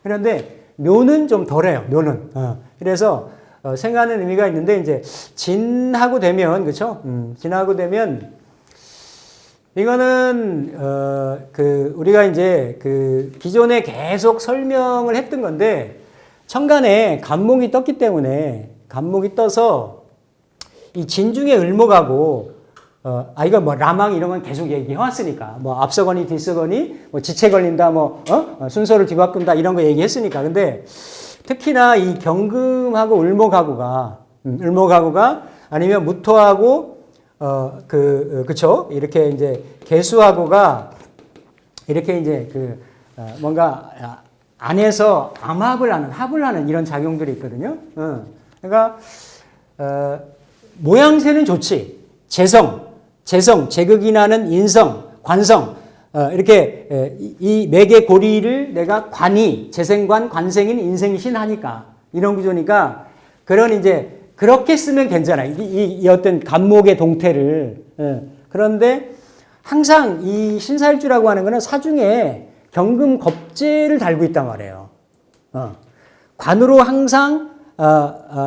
그런데 묘는 좀 덜해요. 묘는. 그래서 생각하는 의미가 있는데 이제 진하고 되면 그렇죠? 진하고 되면 이거는 우리가 이제 기존에 계속 설명을 했던 건데 천간에 간목이 떴기 때문에 간목이 떠서 이 진중에 을목하고 이거 뭐 라망 이런 건 계속 얘기해 왔으니까 뭐 앞서거니 뒤서거니 뭐 지체 걸린다 순서를 뒤바꾼다 이런 거 얘기했으니까 근데 특히나 이 경금하고 을목하고가 아니면 무토하고 그쵸 이렇게 이제 개수하고가 이렇게 이제 뭔가 안에서 합을 하는 이런 작용들이 있거든요. 그러니까 모양새는 좋지. 재성, 제극이 나는 인성, 관성, 이렇게 이 매개 고리를 내가 관이, 재생관, 관생인, 인생신 하니까, 이런 구조니까, 그런 이제, 그렇게 쓰면 괜찮아. 이 어떤 간목의 동태를. 그런데 항상 이 신사일주라고 하는 거는 사중에 경금 겁재를 달고 있단 말이에요. 관으로 항상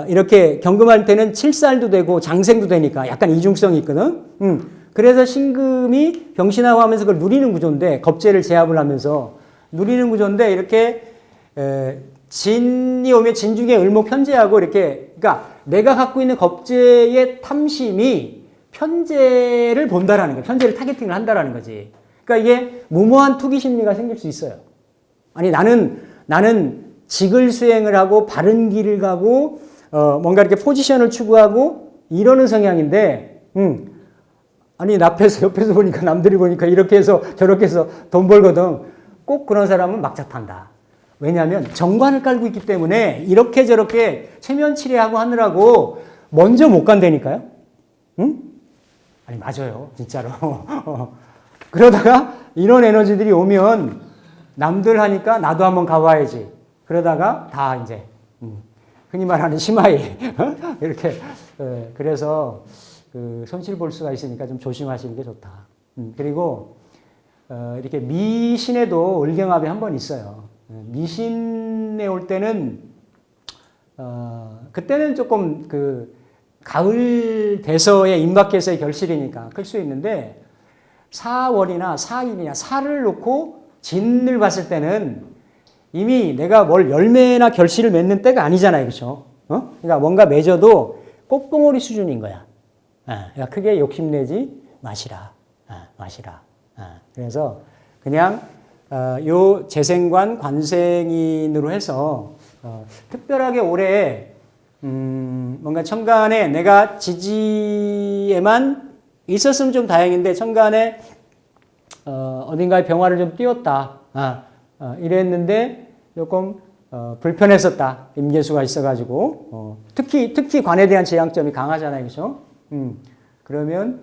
이렇게 경금할 때는 칠살도 되고 장생도 되니까 약간 이중성이 있거든. 그래서 신금이 병신하고 하면서 그걸 누리는 구조인데 겁재를 제압을 하면서 누리는 구조인데 이렇게 진이 오면 진 중에 을목 편재하고 이렇게, 그러니까 내가 갖고 있는 겁재의 탐심이 편재를 본다라는 거예요. 편재를 타겟팅을 한다라는 거지. 그러니까 이게 무모한 투기 심리가 생길 수 있어요. 아니, 나는 직을 수행을 하고 바른 길을 가고, 뭔가 이렇게 포지션을 추구하고 이러는 성향인데, 아니, 옆에서 보니까 남들이 보니까 이렇게 해서 저렇게 해서 돈 벌거든. 꼭 그런 사람은 막자 탄다. 왜냐하면 정관을 깔고 있기 때문에 이렇게 저렇게 체면치레하고 하느라고 먼저 못 간다니까요. 응? 아니, 맞아요. 진짜로. 그러다가 이런 에너지들이 오면 남들 하니까 나도 한번 가봐야지. 그러다가 다 이제 흔히 말하는 심하이 이렇게. 그래서 그 손실 볼 수가 있으니까 좀 조심하시는 게 좋다. 그리고 이렇게 미신에도 을경합이 한 번 있어요. 미신에 올 때는 그때는 조금 그 가을 대서의 임박해서의 결실이니까 클 수 있는데, 사월이나 사인이나 사를 놓고 진을 봤을 때는 이미 내가 뭘 열매나 결실을 맺는 때가 아니잖아요. 그렇죠? 그러니까 뭔가 맺어도 꽃봉오리 수준인 거야. 그러니까 크게 욕심내지 마시라. 마시라. 그래서 그냥 요 재생관 관생인으로 해서 특별하게 올해 뭔가 천간에 내가 지지에만 있었으면 좀 다행인데, 천간에 어딘가에 병화를 좀 띄웠다. 이랬는데 조금 불편했었다. 임계수가 있어가지고 특히 관에 대한 재앙점이 강하잖아요, 그렇죠? 그러면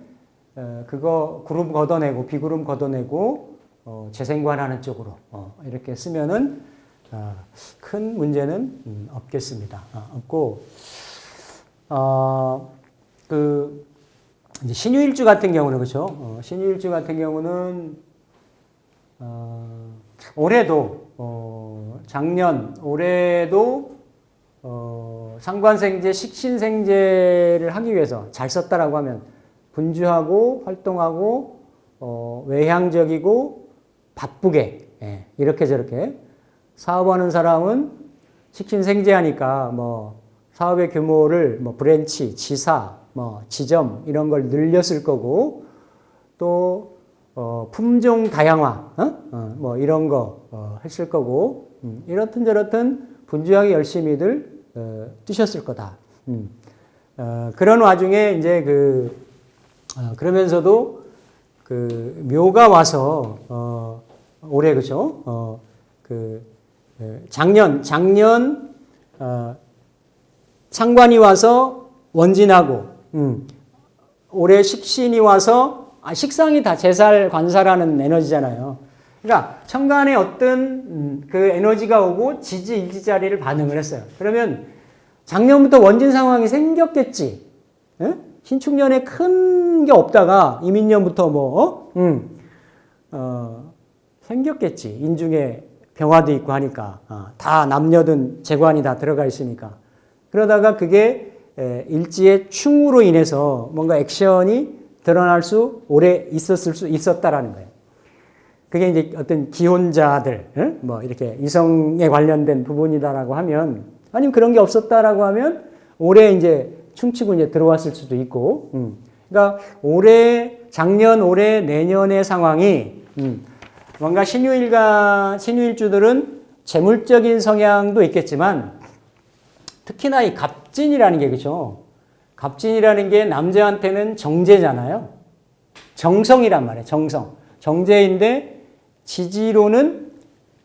그거 구름 걷어내고 비구름 걷어내고 재생관하는 쪽으로 이렇게 쓰면은 큰 문제는 없겠습니다. 없고 그 이제 신유일주 같은 경우는 그렇죠. 신유일주 같은 경우는 올해도 작년 올해도 상관생재, 식신생재를 하기 위해서 잘 썼다라고 하면 분주하고 활동하고 외향적이고 바쁘게 이렇게 저렇게 사업하는 사람은 식신생재하니까 뭐 사업의 규모를 뭐 브랜치, 지사, 뭐 지점 이런 걸 늘렸을 거고, 또 품종 다양화, 뭐 이런 거 했을 거고, 이렇든 저렇든 분주하게 열심히들 뛰셨을 거다. 그런 와중에 이제 그러면서도 그 묘가 와서 올해 그죠? 작년 상관이 와서 원진하고, 올해 식신이 와서 식상이 다 제살 관사라는 에너지잖아요. 그러니까 천간에 어떤 그 에너지가 오고 지지 일지 자리를 반응을 했어요. 그러면 작년부터 원진 상황이 생겼겠지. 신축년에 큰 게 없다가 이민년부터 생겼겠지. 인중에 병화도 있고 하니까 다 남녀든 재관이 다 들어가 있으니까. 그러다가 그게 일지의 충으로 인해서 뭔가 액션이 드러날 수 오래 있었다라는 거예요. 그게 이제 어떤 기혼자들, 뭐 이렇게 이성에 관련된 부분이다라고 하면, 아니면 그런 게 없었다라고 하면 올해 이제 충치고 이제 들어왔을 수도 있고, 그러니까 작년, 올해, 내년의 상황이 뭔가 신유일주들은 재물적인 성향도 있겠지만, 특히나 이 갑진이라는 게 그렇죠. 갑진이라는 게 남자한테는 정제잖아요. 정성이란 말이에요. 정제인데 지지로는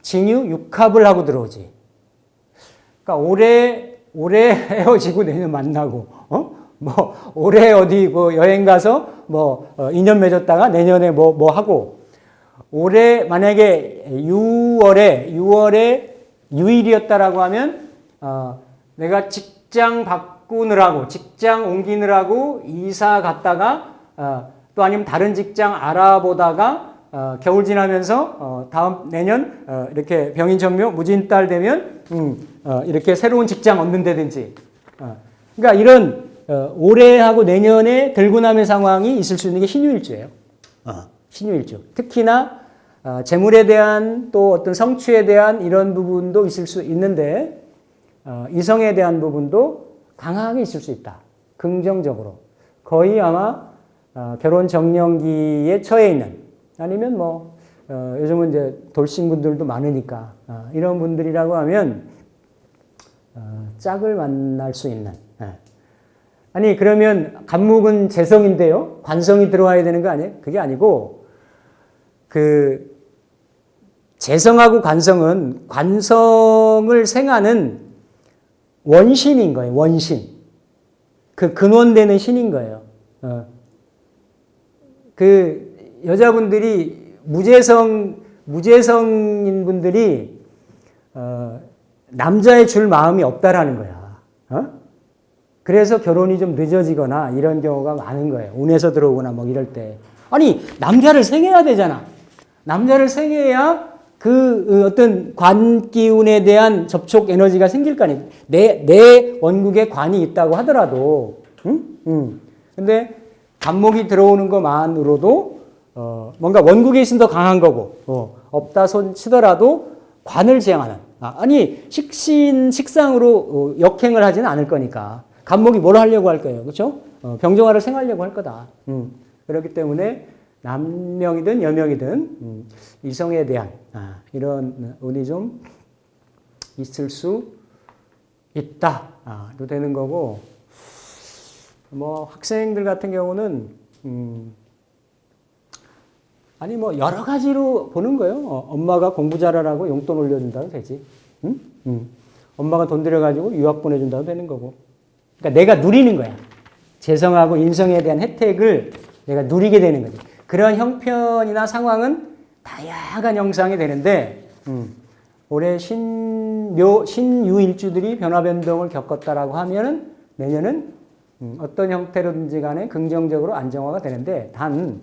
진유 육합을 하고 들어오지. 그러니까 올해 헤어지고 내년 만나고, 뭐 올해 어디 뭐 여행 가서 뭐 인연 맺었다가 내년에 뭐 하고, 올해 만약에 6월에 유일이었다라고 하면 내가 직장 바꾸느라고, 직장 옮기느라고 이사 갔다가 또 아니면 다른 직장 알아보다가 겨울 지나면서 다음 내년 이렇게 병인천묘 무진달 되면 이렇게 새로운 직장 얻는다든지, 그러니까 이런 올해하고 내년에 들고남의 상황이 있을 수 있는 게 신유일주예요. 신유일주. 특히나 재물에 대한 또 어떤 성취에 대한 이런 부분도 있을 수 있는데 이성에 대한 부분도 강하게 있을 수 있다. 긍정적으로. 거의 아마 결혼 정년기에 처해 있는 아니면 뭐 요즘은 이제 돌싱분들도 많으니까 이런 분들이라고 하면 짝을 만날 수 있는. 아니 그러면 간목은 재성인데요. 관성이 들어와야 되는 거 아니에요? 그게 아니고 그 재성하고 관성은 관성을 생하는 원신인 거예요. 원신. 그 근원되는 신인 거예요. 그 여자분들이 무재성인 분들이 남자에 줄 마음이 없다라는 거야. 그래서 결혼이 좀 늦어지거나 이런 경우가 많은 거예요. 운에서 들어오거나 뭐 이럴 때. 아니 남자를 생해야 되잖아. 남자를 생해야 그 어떤 관기운에 대한 접촉 에너지가 생길 거 아니에요. 내 원국에 관이 있다고 하더라도, 근데 간목이 들어오는 것만으로도 뭔가 원국에 있으면 더 강한 거고, 없다 손 치더라도 관을 지향하는. 아니 식상으로 역행을 하지는 않을 거니까 간목이 뭘 하려고 할 거예요, 그렇죠? 병정화를 생하려고 할 거다. 그렇기 때문에 남명이든 여명이든 이성에 대한 이런 운이 좀 있을 수 있다. 또 되는 거고, 뭐 학생들 같은 경우는 아니 뭐 여러 가지로 보는 거예요. 엄마가 공부 잘하라고 용돈 올려준다도 되지. 엄마가 돈 들여가지고 유학 보내준다도 되는 거고. 그러니까 내가 누리는 거야. 재성하고 인성에 대한 혜택을 내가 누리게 되는 거지. 그런 형편이나 상황은 다양한 형상이 되는데 올해 신유일주들이 변화변동을 겪었다라고 하면은 내년은 어떤 형태로든지 간에 긍정적으로 안정화가 되는데, 단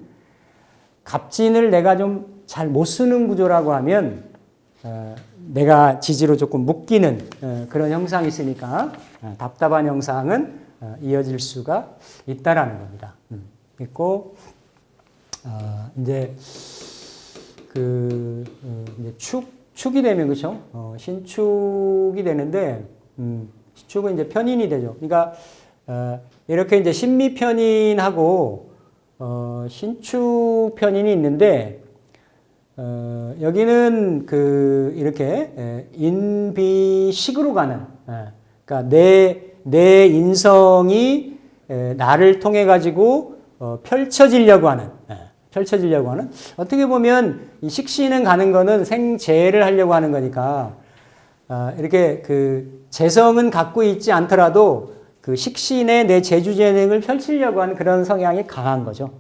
갑진을 내가 좀 잘 못 쓰는 구조라고 하면 내가 지지로 조금 묶이는 그런 형상이 있으니까 답답한 형상은 이어질 수가 있다라는 겁니다. 있고 이제 이제 축이 되면 그렇죠. 신축이 되는데 신축은 이제 편인이 되죠. 그러니까 이렇게 이제 신미편인하고 신축 편인이 있는데 여기는 이렇게 인비식으로 가는, 그러니까 내 인성이 나를 통해 가지고 펼쳐지려고 하는, 어떻게 보면 이 식신은 가는 거는 생재를 하려고 하는 거니까 이렇게 그 재성은 갖고 있지 않더라도 그 식신에 내 재주재능을 펼치려고 하는 그런 성향이 강한 거죠.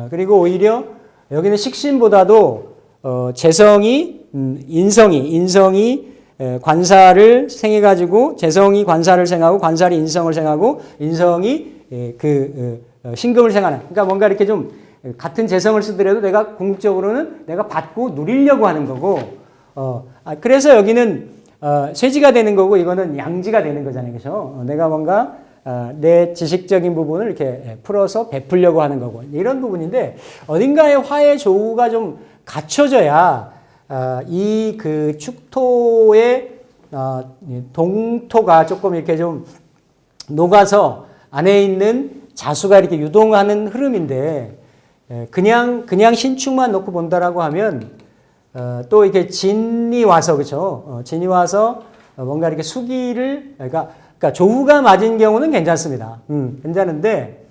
그리고 오히려 여기는 식신보다도 재성이 인성이 관사를 생해가지고 재성이 관사를 생하고 관사리 인성을 생하고 인성이 신금을 생하는. 그러니까 뭔가 이렇게 좀 같은 재성을 쓰더라도 내가 궁극적으로는 내가 받고 누리려고 하는 거고, 그래서 여기는 쇠지가 되는 거고 이거는 양지가 되는 거잖아요, 그렇죠? 내가 뭔가 내 지식적인 부분을 이렇게 풀어서 베풀려고 하는 거고 이런 부분인데, 어딘가에 화의 조우가 좀 갖춰져야 이 그 축토의 동토가 조금 이렇게 좀 녹아서 안에 있는 자수가 이렇게 유동하는 흐름인데, 그냥 신축만 놓고 본다라고 하면 또 이렇게 진이 와서, 그렇죠? 진이 와서 뭔가 이렇게 수기를, 그러니까 조후가 맞은 경우는 괜찮습니다. 괜찮은데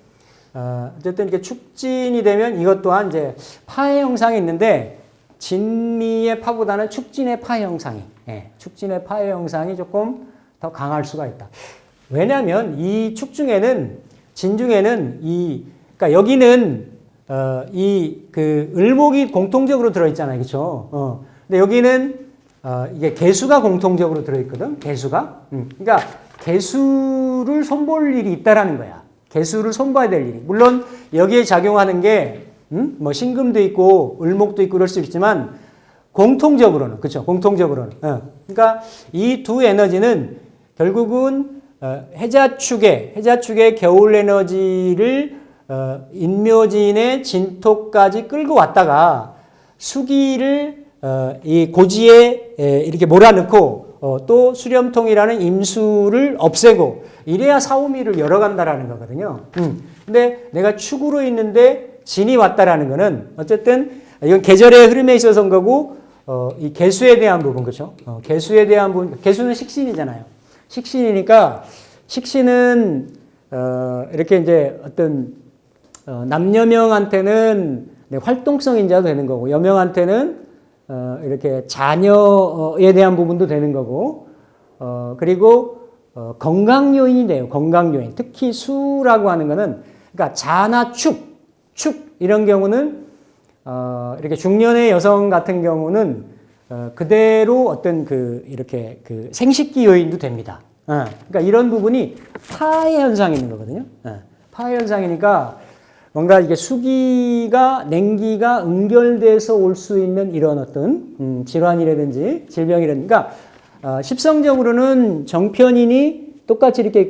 어쨌든 이렇게 축진이 되면 이것 또한 이제 파의 형상이 있는데, 진미의 파보다는 축진의 파의 형상이, 축진의 파의 형상이 조금 더 강할 수가 있다. 왜냐하면 이 축 중에는, 진 중에는 그러니까 여기는 을목이 공통적으로 들어있잖아요, 그렇죠? 근데 여기는 이게 개수가 공통적으로 들어있거든, 개수가. 그러니까 개수를 손볼 일이 있다라는 거야. 개수를 손봐야 될 일이. 물론 여기에 작용하는 게 뭐 신금도 있고 을목도 있고 그럴 수 있지만 공통적으로는, 그렇죠? 공통적으로는. 그러니까 이 두 에너지는 결국은 해자축의 겨울 에너지를 인묘진의 진토까지 끌고 왔다가 수기를 이 고지에 이렇게 몰아넣고 또 수렴통이라는 임수를 없애고 이래야 사오미를 열어간다라는 거거든요. 근데 내가 축으로 있는데 진이 왔다라는 거는 어쨌든 이건 계절의 흐름에 있어서 온 거고 이 개수에 대한 부분 그렇죠? 개수에 대한 부분 개수는 식신이잖아요. 식신이니까 식신은 이렇게 이제 어떤 남여명한테는 활동성 인자도 되는 거고 여명한테는 이렇게 자녀에 대한 부분도 되는 거고 그리고 건강 요인이 돼요. 건강 요인. 특히 수라고 하는 거는 그러니까 자나 축 이런 경우는 이렇게 중년의 여성 같은 경우는 그대로 어떤 이렇게 생식기 요인도 됩니다. 그러니까 이런 부분이 파의 현상이 있는 거거든요. 파의 현상이니까 뭔가 이게 수기가 냉기가 응결돼서 올 수 있는 이런 어떤 질환이라든지 질병이라든지 그러니까 십성적으로는 정편인이 똑같이 이렇게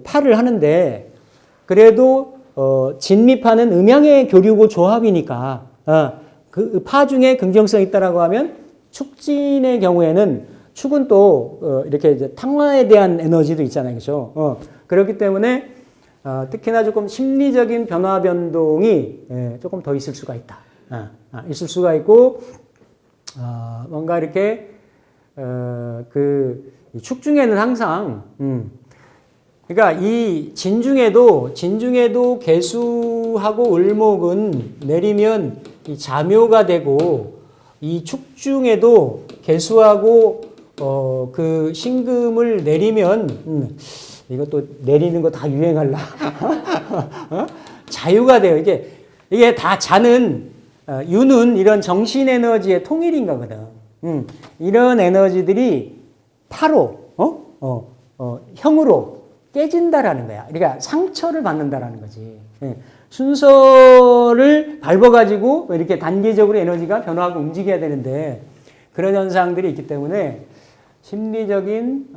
파를 하는데 그래도 진미파는 음양의 교류고 조합이니까 그 파 중에 긍정성이 있다라고 하면 축진의 경우에는 축은 또 이렇게 이제 탕화에 대한 에너지도 있잖아요, 그렇죠? 그렇기 때문에 특히나 조금 심리적인 변화 변동이 조금 더 있을 수가 있다. 있을 수가 있고 뭔가 이렇게 축 중에는 항상 그러니까 이 진중에도 개수하고 을목은 내리면 이 자묘가 되고 이 축 중에도 개수하고 그 신금을 내리면 이것도 내리는 거 다 유행할라. 자유가 돼요. 이게 다 자는 유는 이런 정신 에너지의 통일인 거거든. 이런 에너지들이 파로 형으로 깨진다라는 거야. 그러니까 상처를 받는다라는 거지. 순서를 밟아가지고 이렇게 단계적으로 에너지가 변화하고 움직여야 되는데 그런 현상들이 있기 때문에 심리적인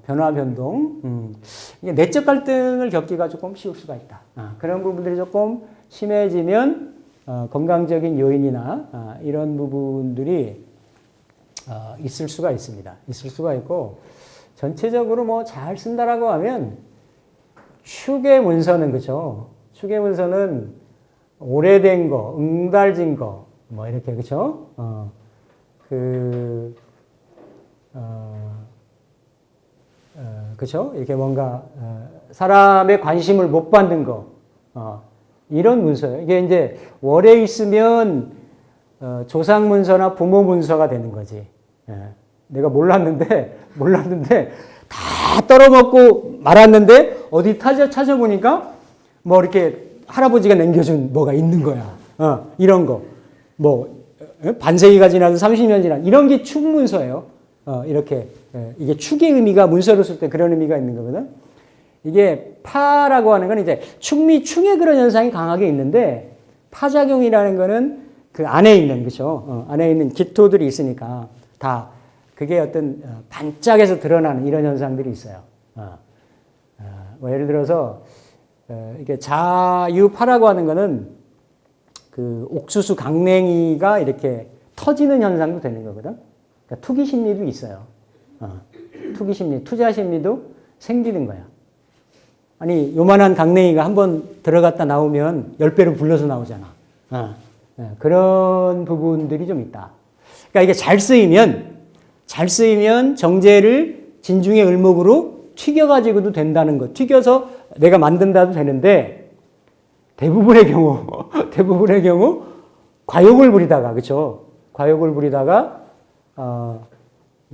변화 변동, 이게 내적 갈등을 겪기가 조금 쉬울 수가 있다. 그런 부분들이 조금 심해지면 건강적인 요인이나 이런 부분들이 있을 수가 있습니다. 있을 수가 있고 전체적으로 뭐 잘 쓴다라고 하면 축의 문서는 그렇죠. 축의 문서는 오래된 거, 응달진 거, 뭐 이렇게 그렇죠. 그렇죠. 이렇게 뭔가 사람의 관심을 못 받는 거, 이런 문서예요. 이게 이제 월에 있으면 조상 문서나 부모 문서가 되는 거지. 내가 몰랐는데 다 떨어먹고 말았는데 어디 찾아보니까 뭐 이렇게 할아버지가 남겨준 뭐가 있는 거야. 이런 거. 뭐 반세기가 지나도 30년 지난 이런 게 축 문서예요. 이렇게 이게 축의 의미가 문서로 쓸 때 그런 의미가 있는 거거든. 이게 파라고 하는 건 이제 충의 그런 현상이 강하게 있는데 파작용이라는 거는 그 안에 있는 그렇죠. 안에 있는 기토들이 있으니까 다 그게 어떤 반짝에서 드러나는 이런 현상들이 있어요. 뭐 예를 들어서 이게 자유파라고 하는 거는 그 옥수수 강냉이가 이렇게 터지는 현상도 되는 거거든. 그러니까 투기 심리도 있어요. 투기 심리, 투자 심리도 생기는 거야. 아니 요만한 강냉이가 한번 들어갔다 나오면 10배로 불러서 나오잖아. 그런 부분들이 좀 있다. 그러니까 이게 잘 쓰이면 정제를 진중의 을목으로 튀겨가지고도 된다는 거. 튀겨서 내가 만든다도 되는데 대부분의 경우 과욕을 부리다가 그렇죠. 과욕을 부리다가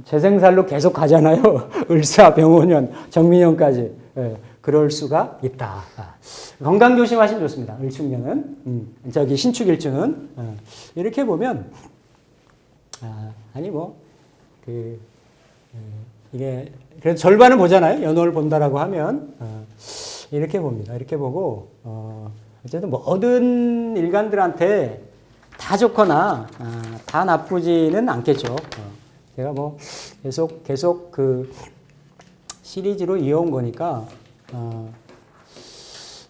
재생살로 계속 가잖아요. 을사, 병오년, 정민년까지. 그럴 수가 있다. 건강 조심하시면 좋습니다. 을축년은 저기 신축일주는 이렇게 보면 이게 그래도 절반은 보잖아요. 연호를 본다라고 하면 이렇게 봅니다. 이렇게 보고 어쨌든 모든 일간들한테 다 좋거나 다 나쁘지는 않겠죠. 제가 뭐 계속 그 시리즈로 이어온 거니까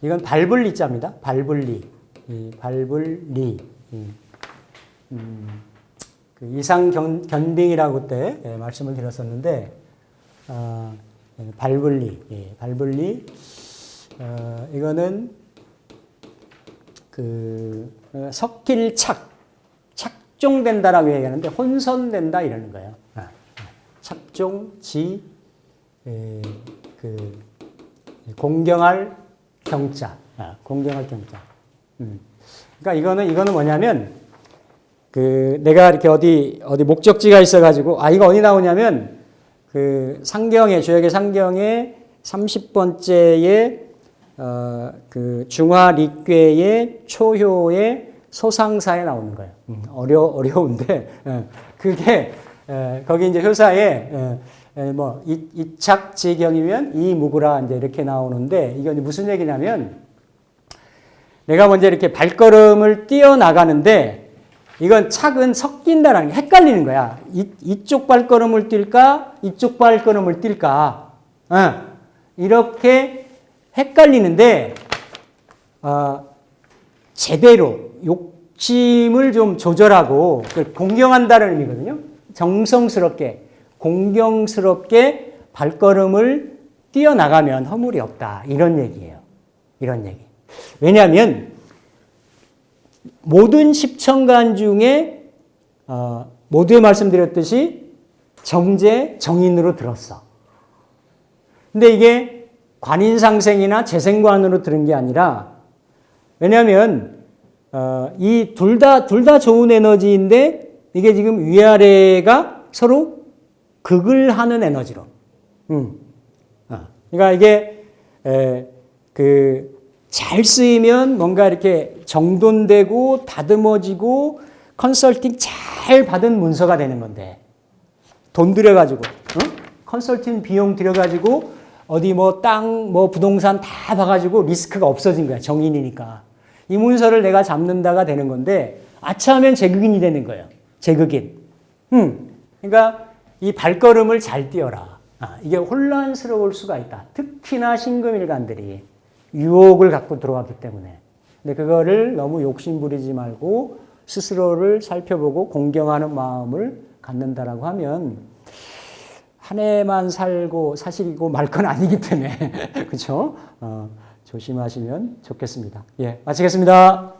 이건 발불리자입니다. 발불리. 이 발불리. 그 이상 견빙이라고 그때 말씀을 드렸었는데, 발분리, 발분리, 이거는 그 섞일 착종된다라고 얘기하는데 혼선된다 이러는 거예요. 착종, 그 공경할 경자, 공경할 경자. 그러니까 이거는 뭐냐면 그 내가 이렇게 어디 목적지가 있어가지고 이거 어디 나오냐면 그 상경에 주역의 상경에 30번째에 그 중화리괴의 초효의 소상사에 나오는 거예요. 어려운데 그게 거기 이제 효사에 뭐 이착지경이면 이무구라 이제 이렇게 나오는데 이건 무슨 얘기냐면 내가 먼저 이렇게 발걸음을 뛰어나가는데 이건 착은 섞인다라는 게 헷갈리는 거야. 이쪽 발걸음을 뛸까? 이쪽 발걸음을 뛸까? 이렇게 헷갈리는데 제대로 욕심을 좀 조절하고 공경한다는 의미거든요. 정성스럽게 공경스럽게 발걸음을 뛰어나가면 허물이 없다. 이런 얘기예요. 이런 얘기. 왜냐하면 모든 십천간 중에 모두에 말씀드렸듯이 정제, 정인으로 들었어. 근데 이게 관인상생이나 재생관으로 들은 게 아니라 왜냐하면 이 둘 다 좋은 에너지인데 이게 지금 위아래가 서로 극을 하는 에너지로. 그러니까 이게 잘 쓰이면 뭔가 이렇게 정돈되고 다듬어지고 컨설팅 잘 받은 문서가 되는 건데 돈 들여가지고 컨설팅 비용 들여가지고 어디 뭐 땅, 뭐 부동산 다 봐가지고 리스크가 없어진 거야. 정인이니까. 이 문서를 내가 잡는다가 되는 건데 아차하면 재극인이 되는 거예요. 재극인. 그러니까 이 발걸음을 잘 띄어라. 이게 혼란스러울 수가 있다. 특히나 신금일간들이 유혹을 갖고 들어왔기 때문에. 근데 그거를 너무 욕심부리지 말고 스스로를 살펴보고 공경하는 마음을 갖는다라고 하면 한 해만 살고 사시고 말 건 아니기 때문에 그렇죠? 조심하시면 좋겠습니다. 예, 마치겠습니다.